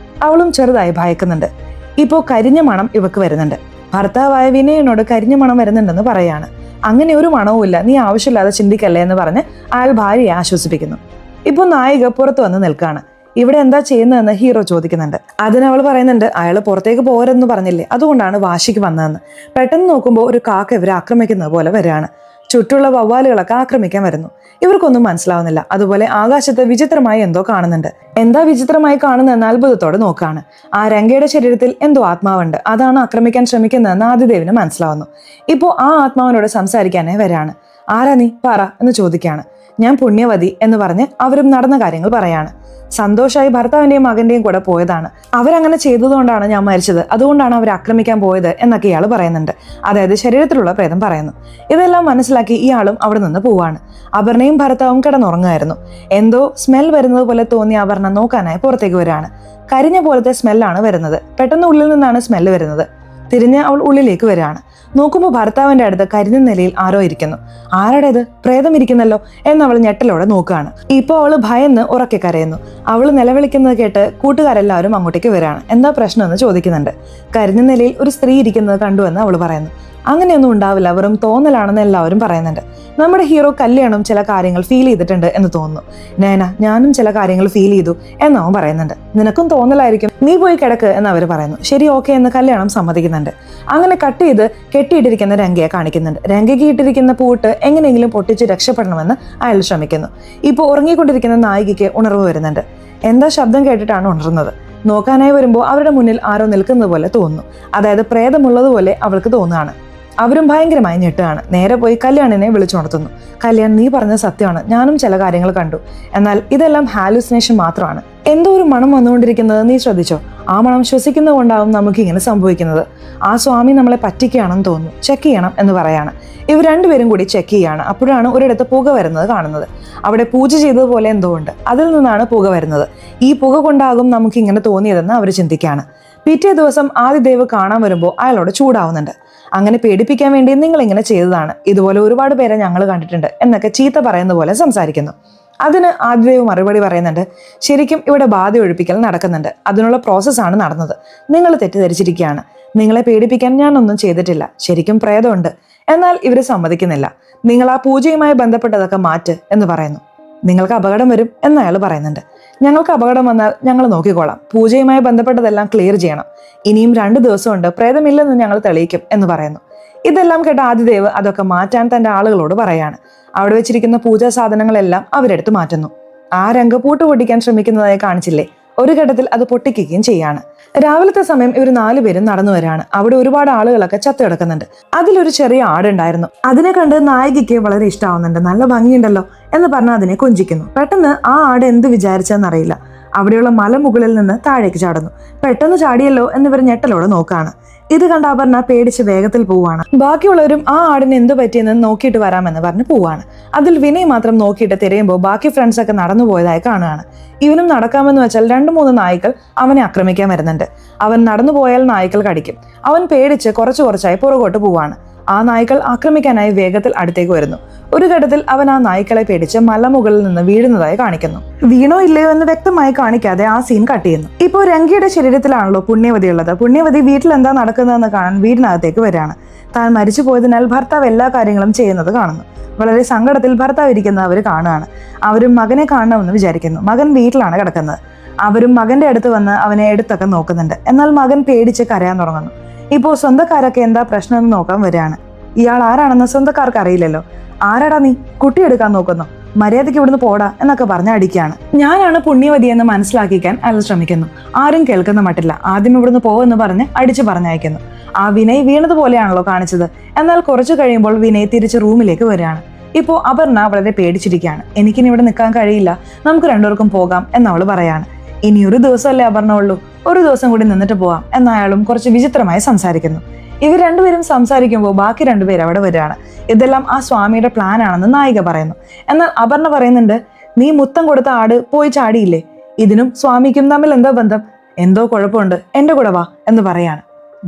അവളും ചെറുതായി ഭയക്കുന്നുണ്ട്. ഇപ്പോൾ കരിഞ്ഞ മണം ഇവക്ക് വരുന്നുണ്ട്. ഭർത്താവായ വിനയനോട് കരിഞ്ഞ മണം വരുന്നുണ്ടെന്ന് പറയാണ്. അങ്ങനെ ഒരു മണവുമില്ല, നീ ആവശ്യമില്ലാതെ ചിന്തിക്കല്ലേ എന്ന് പറഞ്ഞ് അയാൾ ഭാര്യയെ ആശ്വസിപ്പിക്കുന്നു. ഇപ്പോൾ നായിക പുറത്തു വന്ന് നിൽക്കുകയാണ്. ഇവിടെ എന്താ ചെയ്യുന്നതെന്ന് ഹീറോ ചോദിക്കുന്നുണ്ട്. അതിനവൾ പറയുന്നുണ്ട്, അയാൾ പുറത്തേക്ക് പോരെന്ന് പറഞ്ഞില്ലേ, അതുകൊണ്ടാണ് വാശിക്ക് വന്നതെന്ന്. പെട്ടെന്ന് നോക്കുമ്പോൾ ഒരു കാക്ക ഇവരെ ആക്രമിക്കുന്നത് പോലെ വരികയാണ്. ചുറ്റുള്ള വവ്വാലുകളൊക്കെ ആക്രമിക്കാൻ വരുന്നു. ഇവർക്കൊന്നും മനസ്സിലാവുന്നില്ല. അതുപോലെ ആകാശത്ത് വിചിത്രമായി എന്തോ കാണുന്നുണ്ട്. എന്താ വിചിത്രമായി കാണുന്നതെന്ന് അത്ഭുതത്തോടെ നോക്കാണ്. ആ രംഗയുടെ ശരീരത്തിൽ എന്തോ ആത്മാവുണ്ട്, അതാണ് ആക്രമിക്കാൻ ശ്രമിക്കുന്നതെന്ന് ആദിദേവിന് മനസ്സിലാവുന്നു. ഇപ്പോൾ ആ ആത്മാവിനോട് സംസാരിക്കാനേ വരാണ്. ആരാ നീ, പറ എന്ന് ചോദിക്കുകയാണ്. ഞാൻ പുണ്യവതി എന്ന് പറഞ്ഞ് അവരും നടന്ന കാര്യങ്ങൾ പറയാണ്. സന്തോഷായി ഭർത്താവിന്റെയും മകന്റെയും കൂടെ പോയതാണ്. അവരങ്ങനെ ചെയ്തതുകൊണ്ടാണ് ഞാൻ മരിച്ചത്, അതുകൊണ്ടാണ് അവർ ആക്രമിക്കാൻ പോയത് എന്നൊക്കെ ഇയാൾ പറയുന്നുണ്ട്. അതായത് ശരീരത്തിലുള്ള പ്രേതം പറയുന്നു. ഇതെല്ലാം മനസ്സിലാക്കി ഇയാളും അവിടെ നിന്ന് പോവാണ്. അപർണയും ഭർത്താവും കിടന്നുറങ്ങുമായിരുന്നു. എന്തോ സ്മെൽ വരുന്നത് പോലെ തോന്നിയ അപർണ നോക്കാനായി പുറത്തേക്ക് വരികയാണ്. കരിഞ്ഞ പോലത്തെ സ്മെല്ലാണ് വരുന്നത്. പെട്ടെന്ന് ഉള്ളിൽ നിന്നാണ് സ്മെല്ല് വരുന്നത്. തിരിഞ്ഞ് അവൾ ഉള്ളിലേക്ക് വരികയാണ്. നോക്കുമ്പോൾ ഭർത്താവിന്റെ അടുത്ത് കരിഞ്ഞ നിലയിൽ ആരോ ഇരിക്കുന്നു. ആരുടേത്, പ്രേതം ഇരിക്കുന്നല്ലോ എന്നവൾ ഞെട്ടലോടെ നോക്കുകയാണ്. ഇപ്പോൾ അവള് ഭയന്ന് ഉറക്കെ കരയുന്നു. അവൾ നിലവിളിക്കുന്നത് കേട്ട് കൂട്ടുകാരെല്ലാവരും അങ്ങോട്ടേക്ക് വരികയാണ്. എന്താ പ്രശ്നമെന്ന് ചോദിക്കുന്നുണ്ട്. കരിഞ്ഞ നിലയിൽ ഒരു സ്ത്രീ ഇരിക്കുന്നത് കണ്ടുവെന്ന് അവൾ പറയുന്നു. അങ്ങനെയൊന്നും ഉണ്ടാവില്ല, വെറും തോന്നലാണെന്ന് എല്ലാവരും പറയുന്നുണ്ട്. നമ്മുടെ ഹീറോ കല്യാണം ചില കാര്യങ്ങൾ ഫീൽ ചെയ്തിട്ടുണ്ട് എന്ന് തോന്നുന്നു. നയന, ഞാനും ചില കാര്യങ്ങൾ ഫീൽ ചെയ്തു എന്നവൻ പറയുന്നുണ്ട്. നിനക്കും തോന്നലായിരിക്കും, നീ പോയി കിടക്ക് എന്ന് അവർ പറയുന്നു. ശരി, ഓക്കെ എന്ന് കല്യാണം സമ്മതിക്കുന്നുണ്ട്. അങ്ങനെ കട്ട് ചെയ്ത് കെട്ടിയിട്ടിരിക്കുന്ന രംഗയെ കാണിക്കുന്നുണ്ട്. രംഗയ്ക്ക് ഇട്ടിരിക്കുന്ന പൂട്ട് എങ്ങനെയെങ്കിലും പൊട്ടിച്ച് രക്ഷപ്പെടണമെന്ന് അയാൾ ശ്രമിക്കുന്നു. ഇപ്പോൾ ഉറങ്ങിക്കൊണ്ടിരിക്കുന്ന നായികയ്ക്ക് ഉണർവ് വരുന്നുണ്ട്. എന്താ ശബ്ദം കേട്ടിട്ടാണ് ഉണർന്നത്. നോക്കാനായി വരുമ്പോൾ അവരുടെ മുന്നിൽ ആരോ നിൽക്കുന്നത് പോലെ തോന്നുന്നു. അതായത് പ്രേതമുള്ളതുപോലെ അവൾക്ക് തോന്നുകയാണ്. അവരും ഭയങ്കരമായി ഞെട്ടുകയാണ്. നേരെ പോയി കല്യാണിനെ വിളിച്ചുണർത്തുന്നു. കല്യാൺ, നീ പറഞ്ഞ സത്യമാണ്, ഞാനും ചില കാര്യങ്ങൾ കണ്ടു. എന്നാൽ ഇതെല്ലാം ഹാലുസിനേഷൻ മാത്രമാണ്. എന്തോ ഒരു മണം വന്നുകൊണ്ടിരിക്കുന്നത് നീ ശ്രദ്ധിച്ചോ? ആ മണം ശ്വസിക്കുന്നത് കൊണ്ടാവും നമുക്ക് ഇങ്ങനെ സംഭവിക്കുന്നത്. ആ സ്വാമി നമ്മളെ പറ്റിക്കുകയാണെന്ന് തോന്നുന്നു, ചെക്ക് ചെയ്യണം എന്ന് പറയാണ്. ഇവർ രണ്ടുപേരും കൂടി ചെക്ക് ചെയ്യാണ്. അപ്പോഴാണ് ഒരിടത്ത് പുക വരുന്നത് കാണുന്നത്. അവിടെ പൂജ ചെയ്തതുപോലെ എന്തോ ഉണ്ട്, അതിൽ നിന്നാണ് പുക വരുന്നത്. ഈ പുക കൊണ്ടാകും നമുക്ക് ഇങ്ങനെ തോന്നിയതെന്ന് അവർ ചിന്തിക്കുകയാണ്. പിറ്റേ ദിവസം ആദിദേവ് കാണാൻ വരുമ്പോൾ അയാളോട് ചൂടാവുന്നുണ്ട്. അങ്ങനെ പേടിപ്പിക്കാൻ വേണ്ടി നിങ്ങൾ ഇങ്ങനെ ചെയ്തതാണ്, ഇതുപോലെ ഒരുപാട് പേരെ ഞങ്ങൾ കണ്ടിട്ടുണ്ട് എന്നൊക്കെ ചീത്ത പറയുന്ന പോലെ സംസാരിക്കുന്നു. അതിന് ആദിദേവ് മറുപടി പറയുന്നുണ്ട്, ശരിക്കും ഇവിടെ ബാധ ഒഴിപ്പിക്കൽ നടക്കുന്നുണ്ട്, അതിനുള്ള പ്രോസസ്സാണ് നടന്നത്. നിങ്ങൾ തെറ്റിദ്ധരിച്ചിരിക്കുകയാണ്. നിങ്ങളെ പേടിപ്പിക്കാൻ ഞാനൊന്നും ചെയ്തിട്ടില്ല, ശരിക്കും പ്രേതമുണ്ട്. എന്നാൽ ഇവർ സമ്മതിക്കുന്നില്ല. നിങ്ങൾ ആ പൂജയുമായി ബന്ധപ്പെട്ടതൊക്കെ മാറ്റ് എന്ന് പറയുന്നു. നിങ്ങൾക്ക് അപകടം വരും എന്ന് അയാൾ പറയുന്നുണ്ട്. ഞങ്ങൾക്ക് അപകടം വന്നാൽ ഞങ്ങൾ നോക്കിക്കോളാം, പൂജയുമായി ബന്ധപ്പെട്ടതെല്ലാം ക്ലിയർ ചെയ്യണം. ഇനിയും 2 ദിവസമുണ്ട്, പ്രേതമില്ലെന്ന് ഞങ്ങൾ തെളിയിക്കും എന്ന് പറയുന്നു. ഇതെല്ലാം കേട്ട ആദിദേവ് അതൊക്കെ മാറ്റാൻ തന്റെ ആളുകളോട് പറയാണ്. അവിടെ വെച്ചിരിക്കുന്ന പൂജാ സാധനങ്ങളെല്ലാം അവരെടുത്ത് മാറ്റുന്നു. ആ രംഗ പൂട്ട് പൊട്ടിക്കാൻ ശ്രമിക്കുന്നതായി കാണിച്ചില്ലേ, ഒരു ഘട്ടത്തിൽ അത് പൊട്ടിക്കുകയും ചെയ്യാണ്. രാവിലത്തെ സമയം ഇവർ 4 പേരും നടന്നു വരാണ്. അവിടെ ഒരുപാട് ആളുകളൊക്കെ ചത്തു കിടക്കുന്നുണ്ട്. അതിലൊരു ചെറിയ ആടുണ്ടായിരുന്നു. അതിനെ കണ്ട് നായികയ്ക്ക് വളരെ ഇഷ്ടമാവുന്നുണ്ട്. നല്ല ഭംഗിയുണ്ടല്ലോ എന്ന് പറഞ്ഞ് അതിനെ കൊഞ്ചിക്കുന്നു. പെട്ടെന്ന് ആ ആട് എന്ത് വിചാരിച്ചെന്നറിയില്ല, അവിടെയുള്ള മലമുകളിൽ നിന്ന് താഴേക്ക് ചാടുന്നു. പെട്ടെന്ന് ചാടിയല്ലോ എന്നിവർ ഞെട്ടലോടെ നോക്കാണ്. ഇത് കണ്ട അപർണ പേടിച്ച് വേഗത്തിൽ പോവാണ്. ബാക്കിയുള്ളവരും ആ ആടിന് എന്ത് പറ്റിയെന്ന് നോക്കിയിട്ട് വരാമെന്ന് പറഞ്ഞ് പോവാണ്. അതിൽ വിനയ് മാത്രം നോക്കിയിട്ട് തിരയുമ്പോൾ ബാക്കി ഫ്രണ്ട്സ് ഒക്കെ നടന്നു പോയതായി കാണുകയാണ്. ഇവനും നടക്കാമെന്ന് വെച്ചാൽ 2-3 നായ്ക്കൾ അവനെ ആക്രമിക്കാൻ വരുന്നുണ്ട്. അവൻ നടന്നു പോയാൽ നായ്ക്കൾ കടിക്കും. അവൻ പേടിച്ച് കുറച്ചായി പുറകോട്ട് പോവാണ്. ആ നായ്ക്കൾ ആക്രമിക്കാനായി വേഗത്തിൽ അടുത്തേക്ക് വരുന്നു. ഒരു ഘട്ടത്തിൽ അവൻ ആ നായ്ക്കളെ പേടിച്ച് മലമുകളിൽ നിന്ന് വീഴുന്നതായി കാണിക്കുന്നു. വീണോ ഇല്ലയോ എന്ന് വ്യക്തമായി കാണിക്കാതെ ആ സീൻ കട്ട് ചെയ്യുന്നു. ഇപ്പോൾ രംഗയുടെ ശരീരത്തിലാണല്ലോ പുണ്യവതി ഉള്ളത്. പുണ്യവതി വീട്ടിൽ എന്താ നടക്കുന്നതെന്ന് കാണാൻ വീടിനകത്തേക്ക് വരികയാണ്. താൻ മരിച്ചു പോയതിനാൽ ഭർത്താവ് എല്ലാ കാര്യങ്ങളും ചെയ്യുന്നത് കാണുന്നു. വളരെ സങ്കടത്തിൽ ഭർത്താവ് ഇരിക്കുന്നത് അവർ കാണുകയാണ്. അവരും മകനെ കാണണമെന്ന് വിചാരിക്കുന്നു. മകൻ വീട്ടിലാണ് കിടക്കുന്നത്. അവരും മകന്റെ അടുത്ത് വന്ന് അവനെ എടുത്തൊക്കെ നോക്കുന്നുണ്ട്. എന്നാൽ മകൻ പേടിച്ച് കരയാൻ തുടങ്ങുന്നു. ഇപ്പോൾ സ്വന്തക്കാരൊക്കെ എന്താ പ്രശ്നമെന്ന് നോക്കാൻ വരികയാണ്. ഇയാൾ ആരാണെന്ന് സ്വന്തക്കാർക്ക് അറിയില്ലല്ലോ. ആരാടാ നീ, കുട്ടി എടുക്കാൻ നോക്കുന്നു, മര്യാദയ്ക്ക് ഇവിടുന്ന് പോടാ എന്നൊക്കെ പറഞ്ഞ് അടിക്കുകയാണ്. ഞാനാണ് പുണ്യവതി എന്ന് മനസ്സിലാക്കിക്കാൻ അയാൾ ശ്രമിക്കുന്നു. ആരും കേൾക്കുന്ന മട്ടില്ല. ആദ്യം ഇവിടുന്ന് പോവെന്ന് പറഞ്ഞ് അടിച്ചു പറഞ്ഞയക്കുന്നു. ആ വിനയ് വീണതുപോലെയാണല്ലോ കാണിച്ചത്. എന്നാൽ കുറച്ചു കഴിയുമ്പോൾ വിനയ് തിരിച്ച് റൂമിലേക്ക് വരികയാണ്. ഇപ്പോൾ അപർണ വളരെ പേടിച്ചിരിക്കുകയാണ്. എനിക്കിനി ഇവിടെ നിൽക്കാൻ കഴിയില്ല, നമുക്ക് രണ്ടുപേർക്കും പോകാം എന്നവള് പറയാണ്. ഇനി ഒരു ദിവസമല്ലേ അപർണ ഉള്ളൂ, ഒരു ദിവസം കൂടി നിന്നിട്ട് പോവാം എന്നയാളും കുറച്ച് വിചിത്രമായി സംസാരിക്കുന്നു. ഇവർ രണ്ടുപേരും സംസാരിക്കുമ്പോൾ ബാക്കി രണ്ടുപേർ അവിടെ വരികയാണ്. ഇതെല്ലാം ആ സ്വാമിയുടെ പ്ലാൻ ആണെന്ന് നായിക പറയുന്നു. എന്നാൽ അപർണ പറയുന്നുണ്ട്, നീ മുത്തം കൊടുത്ത ആട് പോയി ചാടിയില്ലേ, ഇതിനും സ്വാമിക്കും തമ്മിൽ എന്തോ ബന്ധം, എന്തോ കുഴപ്പമുണ്ട്, എന്റെ കൂടെ വാ എന്ന് പറയാണ്.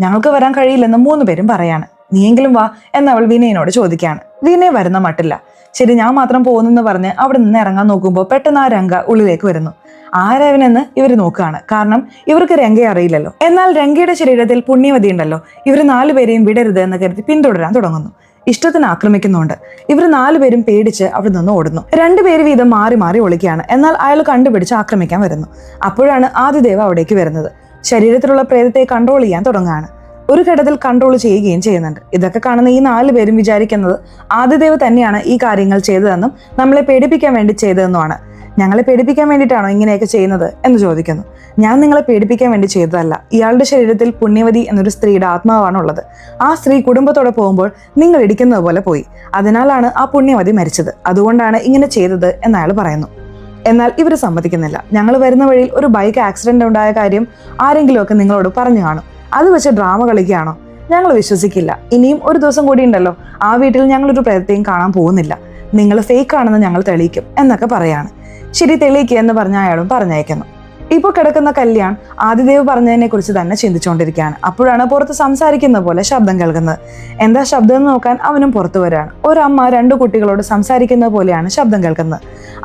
ഞങ്ങൾക്ക് വരാൻ കഴിയില്ലെന്ന് 3 പേരും പറയാണ്. നീയെങ്കിലും വാ എന്നവൾ വിനയനോട് ചോദിക്കുകയാണ്. വിനയ് വരുന്ന മട്ടില്ല. ശരി, ഞാൻ മാത്രം പോകുന്നെന്ന് പറഞ്ഞ് അവിടെ നിന്ന് ഇറങ്ങാൻ നോക്കുമ്പോൾ പെട്ടെന്ന് ആ രംഗ ഉള്ളിലേക്ക് വരുന്നു. ആരവനെന്ന് ഇവർ നോക്കുകയാണ്. കാരണം ഇവർക്ക് രംഗയെ അറിയില്ലല്ലോ. എന്നാൽ രംഗയുടെ ശരീരത്തിൽ പുണ്യവതി ഉണ്ടല്ലോ. ഇവർ 4 പേരെയും വിടരുത് എന്ന് കരുതി പിന്തുടരാൻ തുടങ്ങുന്നു. ഇഷ്ടത്തിന് ആക്രമിക്കുന്നുണ്ട്. ഇവർ 4 പേരും പേടിച്ച് അവിടെ നിന്ന് ഓടുന്നു. 2 പേര് വീതം മാറി മാറി ഒളിക്കുകയാണ്. എന്നാൽ അയാൾ കണ്ടുപിടിച്ച് ആക്രമിക്കാൻ വരുന്നു. അപ്പോഴാണ് ആദിദേവ് അവിടേക്ക് വരുന്നത്. ശരീരത്തിലുള്ള പ്രേതത്തെ കൺട്രോൾ ചെയ്യാൻ തുടങ്ങുകയാണ്. ഒരു ഘട്ടത്തിൽ കൺട്രോൾ ചെയ്യുകയും ചെയ്യുന്നുണ്ട്. ഇതൊക്കെ കാണുന്ന ഈ 4 പേരും വിചാരിക്കുന്നത് ആദിദേവ് തന്നെയാണ് ഈ കാര്യങ്ങൾ ചെയ്തതെന്നും നമ്മളെ പേടിപ്പിക്കാൻ വേണ്ടി ചെയ്തതെന്നുമാണ്. ഞങ്ങളെ പേടിപ്പിക്കാൻ വേണ്ടിയിട്ടാണോ ഇങ്ങനെയൊക്കെ ചെയ്യുന്നത് എന്ന് ചോദിക്കുന്നു. ഞാൻ നിങ്ങളെ പേടിപ്പിക്കാൻ വേണ്ടി ചെയ്തതല്ല. ഇയാളുടെ ശരീരത്തിൽ പുണ്യവതി എന്നൊരു സ്ത്രീയുടെ ആത്മാവാണ് ഉള്ളത്. ആ സ്ത്രീ കുടുംബത്തോടെ പോകുമ്പോൾ നിങ്ങൾ ഇടിക്കുന്നത് പോലെ പോയി. അതിനാലാണ് ആ പുണ്യവതി മരിച്ചത്. അതുകൊണ്ടാണ് ഇങ്ങനെ ചെയ്തത് എന്നയാൾ പറയുന്നു. എന്നാൽ ഇവർ സമ്മതിക്കുന്നില്ല. ഞങ്ങൾ വരുന്ന വഴിയിൽ ഒരു ബൈക്ക് ആക്സിഡന്റ് ഉണ്ടായ കാര്യം ആരെങ്കിലുമൊക്കെ നിങ്ങളോട് പറഞ്ഞു കാണും, അത് വെച്ച് ഡ്രാമ കളിക്കുകയാണോ? ഞങ്ങൾ വിശ്വസിക്കില്ല. ഇനിയും ഒരു ദിവസം കൂടി ഉണ്ടല്ലോ, ആ വീട്ടിൽ ഞങ്ങളൊരു പ്രേതത്തെയും കാണാൻ പോകുന്നില്ല. നിങ്ങൾ ഫേക്ക് ആണെന്ന് ഞങ്ങൾ തെളിയിക്കും എന്നൊക്കെ പറയാണ്. ശരി, തെളിയിക്കുക എന്ന് പറഞ്ഞ അയാളും പറഞ്ഞയക്കുന്നു. ഇപ്പോൾ കിടക്കുന്ന കല്യാൺ ആദിദേവ് പറഞ്ഞതിനെ കുറിച്ച് തന്നെ ചിന്തിച്ചുകൊണ്ടിരിക്കുകയാണ്. അപ്പോഴാണ് പുറത്ത് സംസാരിക്കുന്ന പോലെ ശബ്ദം കേൾക്കുന്നത്. എന്താ ശബ്ദം എന്ന് നോക്കാൻ അവനും പുറത്തു വരികയാണ്. ഒരമ്മ 2 കുട്ടികളോട് സംസാരിക്കുന്ന പോലെയാണ് ശബ്ദം കേൾക്കുന്നത്.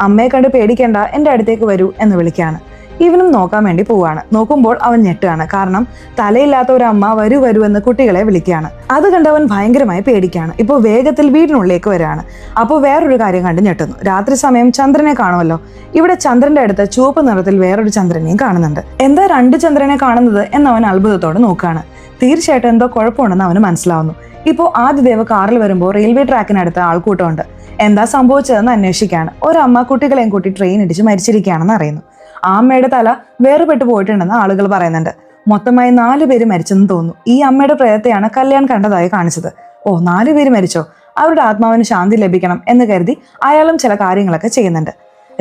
അമ്മയെ കണ്ട് പേടിക്കേണ്ട, എൻ്റെ അടുത്തേക്ക് വരൂ എന്ന് വിളിക്കുകയാണ്. ഇവനും നോക്കാൻ വേണ്ടി പോവാണ്. നോക്കുമ്പോൾ അവൻ ഞെട്ടുകയാണ്. കാരണം തലയില്ലാത്ത ഒരു അമ്മ വരൂ വരൂ എന്ന് കുട്ടികളെ വിളിക്കുകയാണ്. അത് കണ്ടവൻ ഭയങ്കരമായി പേടിക്കുകയാണ്. ഇപ്പോൾ വേഗത്തിൽ വീടിനുള്ളിലേക്ക് വരികയാണ്. അപ്പോൾ വേറൊരു കാര്യം കണ്ട് ഞെട്ടുന്നു. രാത്രി സമയം ചന്ദ്രനെ കാണുമല്ലോ. ഇവിടെ ചന്ദ്രന്റെ അടുത്ത് ചുവപ്പ് നിറത്തിൽ വേറൊരു ചന്ദ്രനെയും കാണുന്നുണ്ട്. എന്താ 2 ചന്ദ്രനെ കാണുന്നത് എന്നവൻ അത്ഭുതത്തോടെ നോക്കുകയാണ്. തീർച്ചയായിട്ടും എന്തോ കുഴപ്പമുണ്ടെന്ന് അവന് മനസ്സിലാവുന്നു. ഇപ്പോൾ ആദിദേവ് കാറിൽ വരുമ്പോൾ റെയിൽവേ ട്രാക്കിനടുത്ത് ആൾക്കൂട്ടമുണ്ട്. എന്താ സംഭവിച്ചതെന്ന് അന്വേഷിക്കുകയാണ്. ഒരമ്മ കുട്ടികളെയും കൂട്ടി ട്രെയിൻ ഇടിച്ച് മരിച്ചിരിക്കുകയാണെന്ന് അറിയുന്നു. ആ അമ്മയുടെ തല വേറുപെട്ടു പോയിട്ടുണ്ടെന്ന് ആളുകൾ പറയുന്നുണ്ട്. മൊത്തമായി 4 പേര് മരിച്ചെന്ന് തോന്നുന്നു. ഈ അമ്മയുടെ പ്രേതത്തെയാണ് കല്യാൺ കണ്ടതായി കാണിച്ചത്. ഓ, 4 പേര് മരിച്ചോ? അവരുടെ ആത്മാവിന് ശാന്തി ലഭിക്കണം എന്ന് കരുതി അയാളും ചില കാര്യങ്ങളൊക്കെ ചെയ്യുന്നുണ്ട്.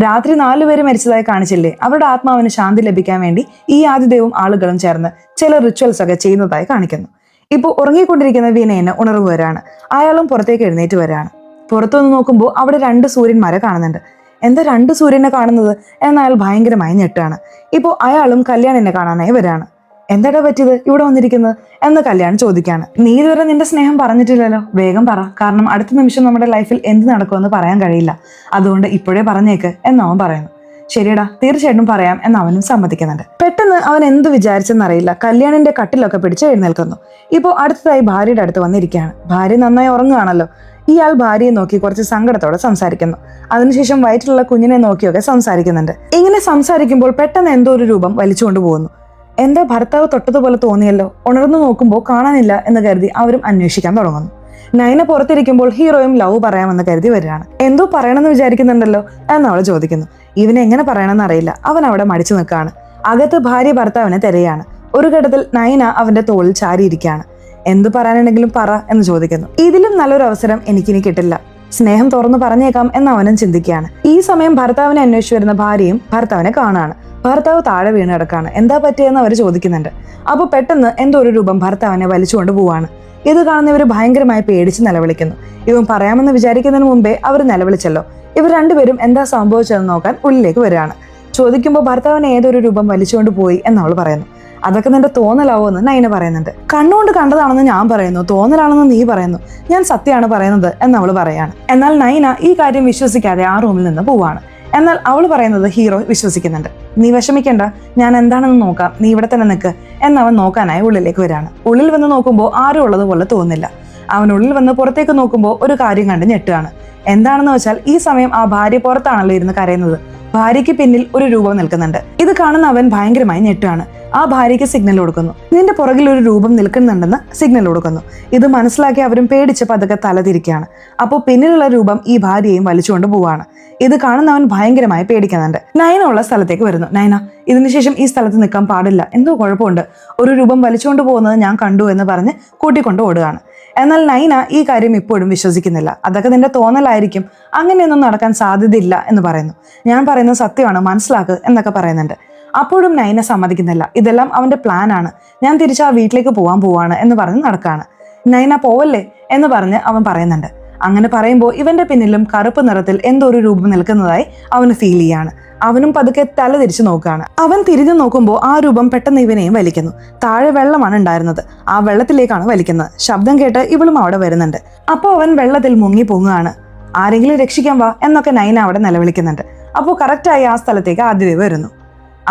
രാത്രി 4 പേര് മരിച്ചതായി കാണിച്ചില്ലേ, അവരുടെ ആത്മാവിന് ശാന്തി ലഭിക്കാൻ വേണ്ടി ഈ ആദിദേവും ആളുകളും ചേർന്ന് ചില റിച്വൽസ് ഒക്കെ ചെയ്യുന്നതായി കാണിക്കുന്നു. ഇപ്പോൾ ഉറങ്ങിക്കൊണ്ടിരിക്കുന്ന വിനയന് ഉണർവ് വരാണ്. അയാളും പുറത്തേക്ക് എഴുന്നേറ്റ് വരാണ്. പുറത്തുനിന്ന് നോക്കുമ്പോൾ അവിടെ 2 സൂര്യന്മാരെ കാണുന്നുണ്ട്. എന്താ 2 സൂര്യനെ കാണുന്നത് എന്നയാൾ ഭയങ്കരമായി ഞെട്ടാണ്. ഇപ്പോൾ അയാളും കല്യാണിനെ കാണാനായി വരാണ്. എന്താടാ പറ്റിയത് ഇവിടെ വന്നിരിക്കുന്നത് എന്ന് കല്യാൺ ചോദിക്കാണ്. നീ ഇതുവരെ നിന്റെ സ്നേഹം പറഞ്ഞിട്ടില്ലല്ലോ, വേഗം പറ. കാരണം അടുത്ത നിമിഷം നമ്മുടെ ലൈഫിൽ എന്ത് നടക്കുമെന്ന് പറയാൻ കഴിയില്ല. അതുകൊണ്ട് ഇപ്പോഴേ പറഞ്ഞേക്ക് എന്നവൻ പറയുന്നു. ശരിയടാ, തീർച്ചയായിട്ടും പറയാം എന്ന് അവനും സമ്മതിക്കുന്നുണ്ട്. പെട്ടെന്ന് അവൻ എന്ത് വിചാരിച്ചെന്നറിയില്ല, കല്യാണിന്റെ കട്ടിലൊക്കെ പിടിച്ച് എഴുന്നേൽക്കുന്നു. ഇപ്പോൾ അടുത്തതായി ഭാര്യയുടെ അടുത്ത് വന്നിരിക്കുകയാണ്. ഭാര്യ നന്നായി ഉറങ്ങുകയാണല്ലോ. ഇയാൾ ഭാര്യയെ നോക്കി കുറച്ച് സങ്കടത്തോടെ സംസാരിക്കുന്നു. അതിനുശേഷം വയറ്റിലുള്ള കുഞ്ഞിനെ നോക്കിയൊക്കെ സംസാരിക്കുന്നുണ്ട്. ഇങ്ങനെ സംസാരിക്കുമ്പോൾ പെട്ടെന്ന് എന്തോ ഒരു രൂപം വലിച്ചുകൊണ്ട് പോകുന്നു. എന്താ ഭർത്താവ് തൊട്ടതുപോലെ തോന്നിയല്ലോ, ഉണർന്നു നോക്കുമ്പോൾ കാണാനില്ല എന്ന് കരുതി അവരും അന്വേഷിക്കാൻ തുടങ്ങുന്നു. നയന പുറത്തിരിക്കുമ്പോൾ ഹീറോയും ലവ് പറയാമെന്ന് കരുതി വരികയാണ്. എന്തോ പറയണമെന്ന് വിചാരിക്കുന്നുണ്ടല്ലോ എന്നവൾ ചോദിക്കുന്നു. ഇവന് എങ്ങനെ പറയണമെന്ന് അറിയില്ല. അവൻ അവിടെ മടിച്ചു നിൽക്കുകയാണ്. അകത്ത് ഭാര്യ ഭർത്താവിനെ തിരയാണ്. ഒരു ഘട്ടത്തിൽ നയന അവന്റെ തോളിൽ ചാരിയിരിക്കുകയാണ്. എന്ത് പറയാനുണ്ടെങ്കിലും പറ എന്ന് ചോദിക്കുന്നു. ഇതിലും നല്ലൊരു അവസരം എനിക്കിനി കിട്ടില്ല, സ്നേഹം തുറന്നു പറഞ്ഞേക്കാം എന്ന് അവനും ചിന്തിക്കുകയാണ്. ഈ സമയം ഭർത്താവിനെ അന്വേഷിച്ചു വരുന്ന ഭാര്യയും ഭർത്താവിനെ കാണുകയാണ്. ഭർത്താവ് താഴെ വീണ് കിടക്കാണ്. എന്താ പറ്റിയെന്ന് അവർ ചോദിക്കുന്നുണ്ട്. അപ്പോൾ പെട്ടെന്ന് എന്തോ ഒരു രൂപം ഭർത്താവിനെ വലിച്ചുകൊണ്ട് പോവാണ്. ഇത് കാണുന്നവർ ഭയങ്കരമായി പേടിച്ച് നിലവിളിക്കുന്നു. ഇവൻ പറയാമെന്ന് വിചാരിക്കുന്നതിന് മുമ്പേ അവർ നിലവിളിച്ചല്ലോ. ഇവർ 2 പേരും എന്താ സംഭവിച്ചതെന്ന് നോക്കാൻ ഉള്ളിലേക്ക് വരികയാണ്. ചോദിക്കുമ്പോൾ ഭർത്താവിനെ ഏതൊരു രൂപം വലിച്ചുകൊണ്ട് പോയി എന്നവൾ പറയുന്നു. അതൊക്കെ നിന്റെ തോന്നലാവോ എന്ന് നയന പറയുന്നുണ്ട്. കണ്ണുകൊണ്ട് കണ്ടതാണെന്ന് ഞാൻ പറയുന്നു, തോന്നലാണെന്ന് നീ പറയുന്നു, ഞാൻ സത്യമാണ് പറയുന്നത് എന്നവൾ പറയാണ്. എന്നാൽ നയന ഈ കാര്യം വിശ്വസിക്കാതെ ആ റൂമിൽ നിന്ന് പോവാണ്. എന്നാൽ അവൾ പറയുന്നത് ഹീറോ വിശ്വസിക്കുന്നുണ്ട്. നീ വിഷമിക്കണ്ട, ഞാൻ എന്താണെന്ന് നോക്കാം, നീ ഇവിടെ തന്നെ നിൽക്ക് എന്നവൻ നോക്കാനായി ഉള്ളിലേക്ക് വരികയാണ്. ഉള്ളിൽ വന്ന് നോക്കുമ്പോൾ ആരും ഉള്ളതുപോലെ തോന്നില്ല. അവൻ ഉള്ളിൽ വന്ന് പുറത്തേക്ക് നോക്കുമ്പോൾ ഒരു കാര്യം കണ്ട് ഞെട്ടുകയാണ്. എന്താണെന്ന് വെച്ചാൽ ഈ സമയം ആ ഭാര്യ പുറത്താണല്ലോ ഇരുന്ന് കരയുന്നത്. ഭാര്യയ്ക്ക് പിന്നിൽ ഒരു രൂപം നിൽക്കുന്നുണ്ട്. ഇത് കാണുന്ന അവൻ ഭയങ്കരമായി ഞെട്ടാണ്. ആ ഭാര്യയ്ക്ക് സിഗ്നൽ കൊടുക്കുന്നു. നിന്റെ പുറകിൽ ഒരു രൂപം നിൽക്കുന്നുണ്ടെന്ന് സിഗ്നൽ കൊടുക്കുന്നു. ഇത് മനസ്സിലാക്കി അവരും പേടിച്ച് പതുക്കെ തലതിരിക്കുകയാണ്. അപ്പോൾ പിന്നിലുള്ള രൂപം ഈ ഭാര്യയെയും വലിച്ചുകൊണ്ട് പോവാണ്. ഇത് കാണുന്നവൻ ഭയങ്കരമായി പേടിക്കുന്നുണ്ട്. നയന ഉള്ള സ്ഥലത്തേക്ക് വരുന്നു. നയന, ഇതിനുശേഷം ഈ സ്ഥലത്ത് നിൽക്കാൻ പാടില്ല, എന്തോ കുഴപ്പമുണ്ട്, ഒരു രൂപം വലിച്ചുകൊണ്ട് പോകുന്നത് ഞാൻ കണ്ടു എന്ന് പറഞ്ഞ് കൂട്ടിക്കൊണ്ട് ഓടുകയാണ്. എന്നാൽ നൈന ഈ കാര്യം ഇപ്പോഴും വിശ്വസിക്കുന്നില്ല. അതൊക്കെ നിന്റെ തോന്നലായിരിക്കും, അങ്ങനെയൊന്നും നടക്കാൻ സാധ്യതയില്ല എന്ന് പറയുന്നു. ഞാൻ പറയുന്നത് സത്യമാണ്, മനസ്സിലാക്കുക എന്നൊക്കെ പറയുന്നുണ്ട്. അപ്പോഴും നൈന സമ്മതിക്കുന്നില്ല. ഇതെല്ലാം അവന്റെ പ്ലാൻ ആണ്, ഞാൻ തിരിച്ച് ആ വീട്ടിലേക്ക് പോവാണ് എന്ന് പറഞ്ഞ് നടക്കാണ്. നൈന പോവല്ലേ എന്ന് പറഞ്ഞ് അവൻ പറയുന്നുണ്ട്. അങ്ങനെ പറയുമ്പോൾ ഇവന്റെ പിന്നിലും കറുപ്പ് നിറത്തിൽ എന്തോ ഒരു രൂപം നിൽക്കുന്നതായി അവന് ഫീൽ ചെയ്യാണ്. അവനും പതുക്കെ തല തിരിച്ചു നോക്കുകയാണ്. അവൻ തിരിഞ്ഞു നോക്കുമ്പോൾ ആ രൂപം പെട്ടെന്ന് ഇവനെയും വലിക്കുന്നു. താഴെ വെള്ളമാണ് ഉണ്ടായിരുന്നത്, ആ വെള്ളത്തിലേക്കാണ് വലിക്കുന്നത്. ശബ്ദം കേട്ട് ഇവളും അവിടെ വരുന്നുണ്ട്. അപ്പോൾ അവൻ വെള്ളത്തിൽ മുങ്ങി പൊങ്ങുകയാണ്. ആരെങ്കിലും രക്ഷിക്കാൻ വാ എന്നൊക്കെ നൈന അവിടെ നിലവിളിക്കുന്നുണ്ട്. അപ്പോൾ കറക്റ്റായി ആ സ്ഥലത്തേക്ക് ആദിദേവ് വരുന്നു.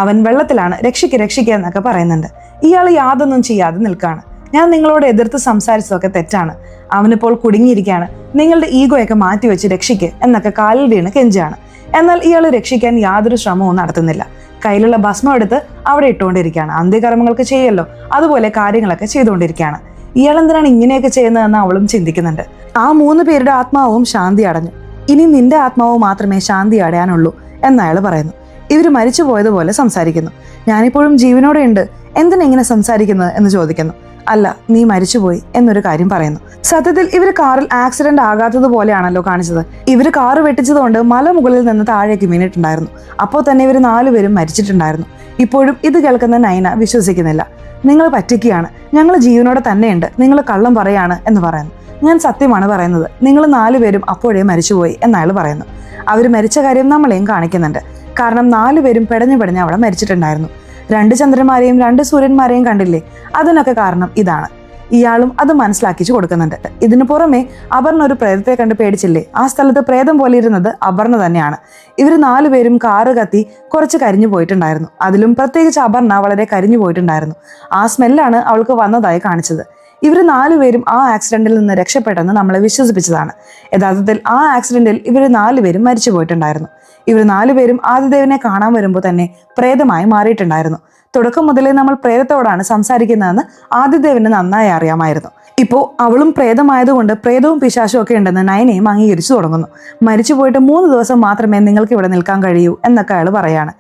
അവൻ വെള്ളത്തിലാണ്, രക്ഷിക്കുക എന്നൊക്കെ പറയുന്നുണ്ട്. ഇയാൾ യാതൊന്നും ചെയ്യാതെ നിൽക്കുകയാണ്. ഞാൻ നിങ്ങളോട് എതിർത്ത് സംസാരിച്ചതൊക്കെ തെറ്റാണ്, അവനിപ്പോൾ കുടുങ്ങിയിരിക്കുകയാണ്, നിങ്ങളുടെ ഈഗോയൊക്കെ മാറ്റിവെച്ച് രക്ഷിക്ക് എന്നൊക്കെ കാലിൽ വീണ് കെഞ്ചാണ്. എന്നാൽ ഇയാൾ രക്ഷിക്കാൻ യാതൊരു ശ്രമവും നടത്തുന്നില്ല. കയ്യിലുള്ള ഭസ്മം എടുത്ത് അവിടെ ഇട്ടുകൊണ്ടിരിക്കുകയാണ്. അന്ത്യകർമ്മങ്ങൾക്ക് ചെയ്യല്ലോ, അതുപോലെ കാര്യങ്ങളൊക്കെ ചെയ്തുകൊണ്ടിരിക്കുകയാണ്. ഇയാൾ എന്തിനാണ് ഇങ്ങനെയൊക്കെ ചെയ്യുന്നതെന്ന് അവളും ചിന്തിക്കുന്നുണ്ട്. ആ 3 പേരുടെ ആത്മാവും ശാന്തി അടഞ്ഞു. ഇനി നിന്റെ ആത്മാവ് മാത്രമേ ശാന്തി അടയാനുള്ളൂ എന്നയാൾ പറയുന്നു. ഇവർ മരിച്ചു പോയതുപോലെ സംസാരിക്കുന്നു. ഞാനിപ്പോഴും ജീവനോടെ ഉണ്ട്, എന്തിനെങ്ങനെ സംസാരിക്കുന്നത് എന്ന് ചോദിക്കുന്നു. അല്ല, നീ മരിച്ചുപോയി എന്നൊരു കാര്യം പറയുന്നു. സത്യത്തിൽ ഇവർ കാറിൽ ആക്സിഡന്റ് ആകാത്തതുപോലെയാണല്ലോ കാണിച്ചത്. ഇവർ കാറ് വെട്ടിച്ചതുകൊണ്ട് മലമുകളിൽ നിന്ന് താഴേക്ക് വീണിട്ടുണ്ടായിരുന്നു. അപ്പോൾ തന്നെ ഇവർ 4 പേരും മരിച്ചിട്ടുണ്ടായിരുന്നു. ഇപ്പോഴും ഇത് കേൾക്കുന്ന നൈന വിശ്വസിക്കുന്നില്ല. നിങ്ങൾ പറ്റിക്കുകയാണ്, ഞങ്ങൾ ജീവനോടെ തന്നെയുണ്ട്, നിങ്ങൾ കള്ളം പറയാണ് എന്ന് പറയുന്നു. ഞാൻ സത്യമാണ് പറയുന്നത്, നിങ്ങൾ 4 പേരും അപ്പോഴേ മരിച്ചുപോയി എന്നയാൾ പറയുന്നു. അവർ മരിച്ച കാര്യം നമ്മളെയും കാണിക്കുന്നുണ്ട്. കാരണം 4 പേരും പെടഞ്ഞ് അവിടെ മരിച്ചിട്ടുണ്ടായിരുന്നു. 2 ചന്ദ്രന്മാരെയും 2 സൂര്യന്മാരെയും കണ്ടില്ലേ, അതിനൊക്കെ കാരണം ഇതാണ്. ഇയാളും അത് മനസ്സിലാക്കിച്ചു കൊടുക്കുന്നുണ്ട്. ഇതിനു പുറമെ അപർണ ഒരു പ്രേതത്തെ കണ്ട് പേടിച്ചില്ലേ, ആ സ്ഥലത്ത് പ്രേതം പോലെ ഇരുന്നത് അപർണ തന്നെയാണ്. ഇവർ 4 പേരും കാറ് കത്തി കുറച്ച് കരിഞ്ഞു പോയിട്ടുണ്ടായിരുന്നു. അതിലും പ്രത്യേകിച്ച് അപർണ വളരെ കരിഞ്ഞു പോയിട്ടുണ്ടായിരുന്നു. ആ സ്മെല്ലാണ് അവൾക്ക് വന്നതായി കാണിച്ചത്. ഇവർ 4 പേരും ആ ആക്സിഡന്റിൽ നിന്ന് രക്ഷപ്പെട്ടെന്ന് നമ്മളെ വിശ്വസിപ്പിച്ചതാണ്. യഥാർത്ഥത്തിൽ ആ ആക്സിഡന്റിൽ ഇവർ 4 പേരും മരിച്ചു പോയിട്ടുണ്ടായിരുന്നു. ഇവർ 4 പേരും ആദിദേവനെ കാണാൻ വരുമ്പോൾ തന്നെ പ്രേതമായി മാറിയിട്ടുണ്ടായിരുന്നു. തുടക്കം മുതലേ നമ്മൾ പ്രേതത്തോടാണ് സംസാരിക്കുന്നതെന്ന് ആദിദേവന് നന്നായി അറിയാമായിരുന്നു. ഇപ്പോൾ അവളും പ്രേതമായതുകൊണ്ട് പ്രേതവും പിശാചും ഒക്കെ ഉണ്ടെന്ന് നയനയും അംഗീകരിച്ചു തുടങ്ങുന്നു. മരിച്ചു പോയിട്ട് 3 ദിവസം മാത്രമേ നിങ്ങൾക്ക് ഇവിടെ നിൽക്കാൻ കഴിയൂ എന്നൊക്കെ അയാൾ പറയാണ്.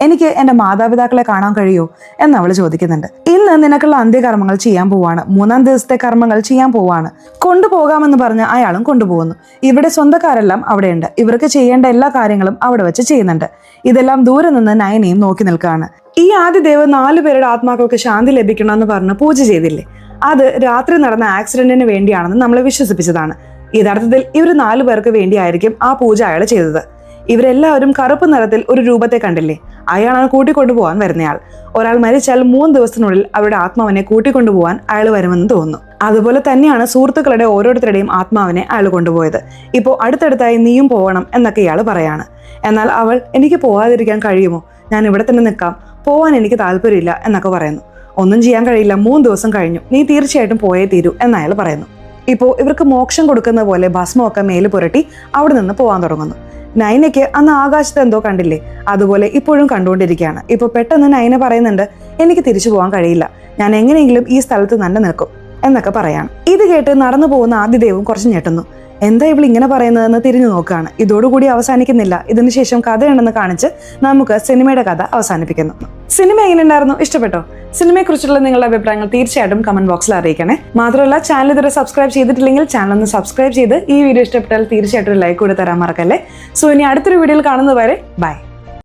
എനിക്ക് എൻ്റെ മാതാപിതാക്കളെ കാണാൻ കഴിയുമോ എന്ന് അവൾ ചോദിക്കുന്നുണ്ട്. ഇന്ന് നിനക്കുള്ള അന്ത്യകർമ്മങ്ങൾ ചെയ്യാൻ പോവാണ്, 3-ാം ദിവസത്തെ കർമ്മങ്ങൾ ചെയ്യാൻ പോവാണ്, കൊണ്ടുപോകാമെന്ന് പറഞ്ഞ് അയാളും കൊണ്ടുപോകുന്നു. ഇവിടെ സ്വന്തക്കാരെല്ലാം അവിടെയുണ്ട്. ഇവർക്ക് ചെയ്യേണ്ട എല്ലാ കാര്യങ്ങളും അവിടെ വെച്ച് ചെയ്യുന്നുണ്ട്. ഇതെല്ലാം ദൂരെ നിന്ന് നയനയും നോക്കി നിൽക്കുകയാണ്. ഈ ആദിദേവ് 4 പേരുടെ ആത്മാക്കൾക്ക് ശാന്തി ലഭിക്കണമെന്ന് പറഞ്ഞ് പൂജ ചെയ്തില്ലേ, അത് രാത്രി നടന്ന ആക്സിഡന്റിന് വേണ്ടിയാണെന്ന് നമ്മളെ വിശ്വസിപ്പിച്ചതാണ്. യഥാർത്ഥത്തിൽ ഇവർ 4 പേർക്ക് വേണ്ടിയായിരിക്കും ആ പൂജ അയാൾ ചെയ്തത്. ഇവരെല്ലാവരും കറുപ്പ് നിറത്തിൽ ഒരു രൂപത്തെ കണ്ടില്ലേ, അയാളാണ് കൂട്ടിക്കൊണ്ടുപോകാൻ വരുന്നയാൾ. ഒരാൾ മരിച്ചാൽ 3 ദിവസത്തിനുള്ളിൽ അവരുടെ ആത്മാവിനെ കൂട്ടിക്കൊണ്ടുപോകാൻ അയാൾ വരുമെന്ന് തോന്നുന്നു. അതുപോലെ തന്നെയാണ് സുഹൃത്തുക്കളുടെ ഓരോരുത്തരുടെയും ആത്മാവിനെ അയാൾ കൊണ്ടുപോയത്. ഇപ്പോൾ അടുത്തടുത്തായി നീയും പോകണം എന്നൊക്കെ ഇയാൾ പറയാണ്. എന്നാൽ അവൾ, എനിക്ക് പോകാതിരിക്കാൻ കഴിയുമോ, ഞാൻ ഇവിടെ തന്നെ നിൽക്കാം, പോവാൻ എനിക്ക് താല്പര്യമില്ല എന്നൊക്കെ പറയുന്നു. ഒന്നും ചെയ്യാൻ കഴിയില്ല, 3 ദിവസം കഴിഞ്ഞു, നീ തീർച്ചയായിട്ടും പോയേ തീരൂ എന്നയാൾ പറയുന്നു. ഇപ്പോൾ ഇവർക്ക് മോക്ഷം കൊടുക്കുന്ന പോലെ ഭസ്മമൊക്കെ മേല് പുരട്ടി അവിടെ നിന്ന് പോകാൻ തുടങ്ങുന്നു. നൈനയ്ക്ക് അന്ന് ആകാശത്ത് എന്തോ കണ്ടില്ലേ, അതുപോലെ ഇപ്പോഴും കണ്ടുകൊണ്ടിരിക്കുകയാണ്. ഇപ്പോൾ പെട്ടെന്ന് നൈന പറയുന്നുണ്ട്, എനിക്ക് തിരിച്ചു പോകാൻ കഴിയില്ല, ഞാൻ എങ്ങനെയെങ്കിലും ഈ സ്ഥലത്ത് തന്നെ നിൽക്കും എന്നൊക്കെ പറയാണ്. ഇത് കേട്ട് നടന്നു പോകുന്ന ആദിദേവും കുറച്ച് ഞെട്ടുന്നു. എന്താ ഇവൾ ഇങ്ങനെ പറയുന്നതെന്ന് തിരിഞ്ഞു നോക്കുകയാണ്. ഇതോടുകൂടി അവസാനിക്കുന്നില്ല. ഇതിനുശേഷം കഥയുണ്ടെന്ന് കാണിച്ച് നമുക്ക് സിനിമയുടെ കഥ അവസാനിപ്പിക്കുന്നു. സിനിമ എങ്ങനെയുണ്ടായിരുന്നു, ഇഷ്ടപ്പെട്ടോ? സിനിമയെക്കുറിച്ചുള്ള നിങ്ങളുടെ അഭിപ്രായങ്ങൾ തീർച്ചയായിട്ടും കമന്റ് ബോക്സിൽ അറിയിക്കണേ. മാത്രമല്ല, ചാനൽ ഇതുവരെ സബ്സ്ക്രൈബ് ചെയ്തിട്ടില്ലെങ്കിൽ ചാനൽ ഒന്ന് സബ്സ്ക്രൈബ് ചെയ്ത് ഈ വീഡിയോ ഇഷ്ടപ്പെട്ടാൽ തീർച്ചയായിട്ടും ലൈക്ക് കൂടെ തരാൻ മറക്കല്ലേ. സോ ഇനി അടുത്തൊരു വീഡിയോയിൽ കാണുന്നതുവരെ ബൈ.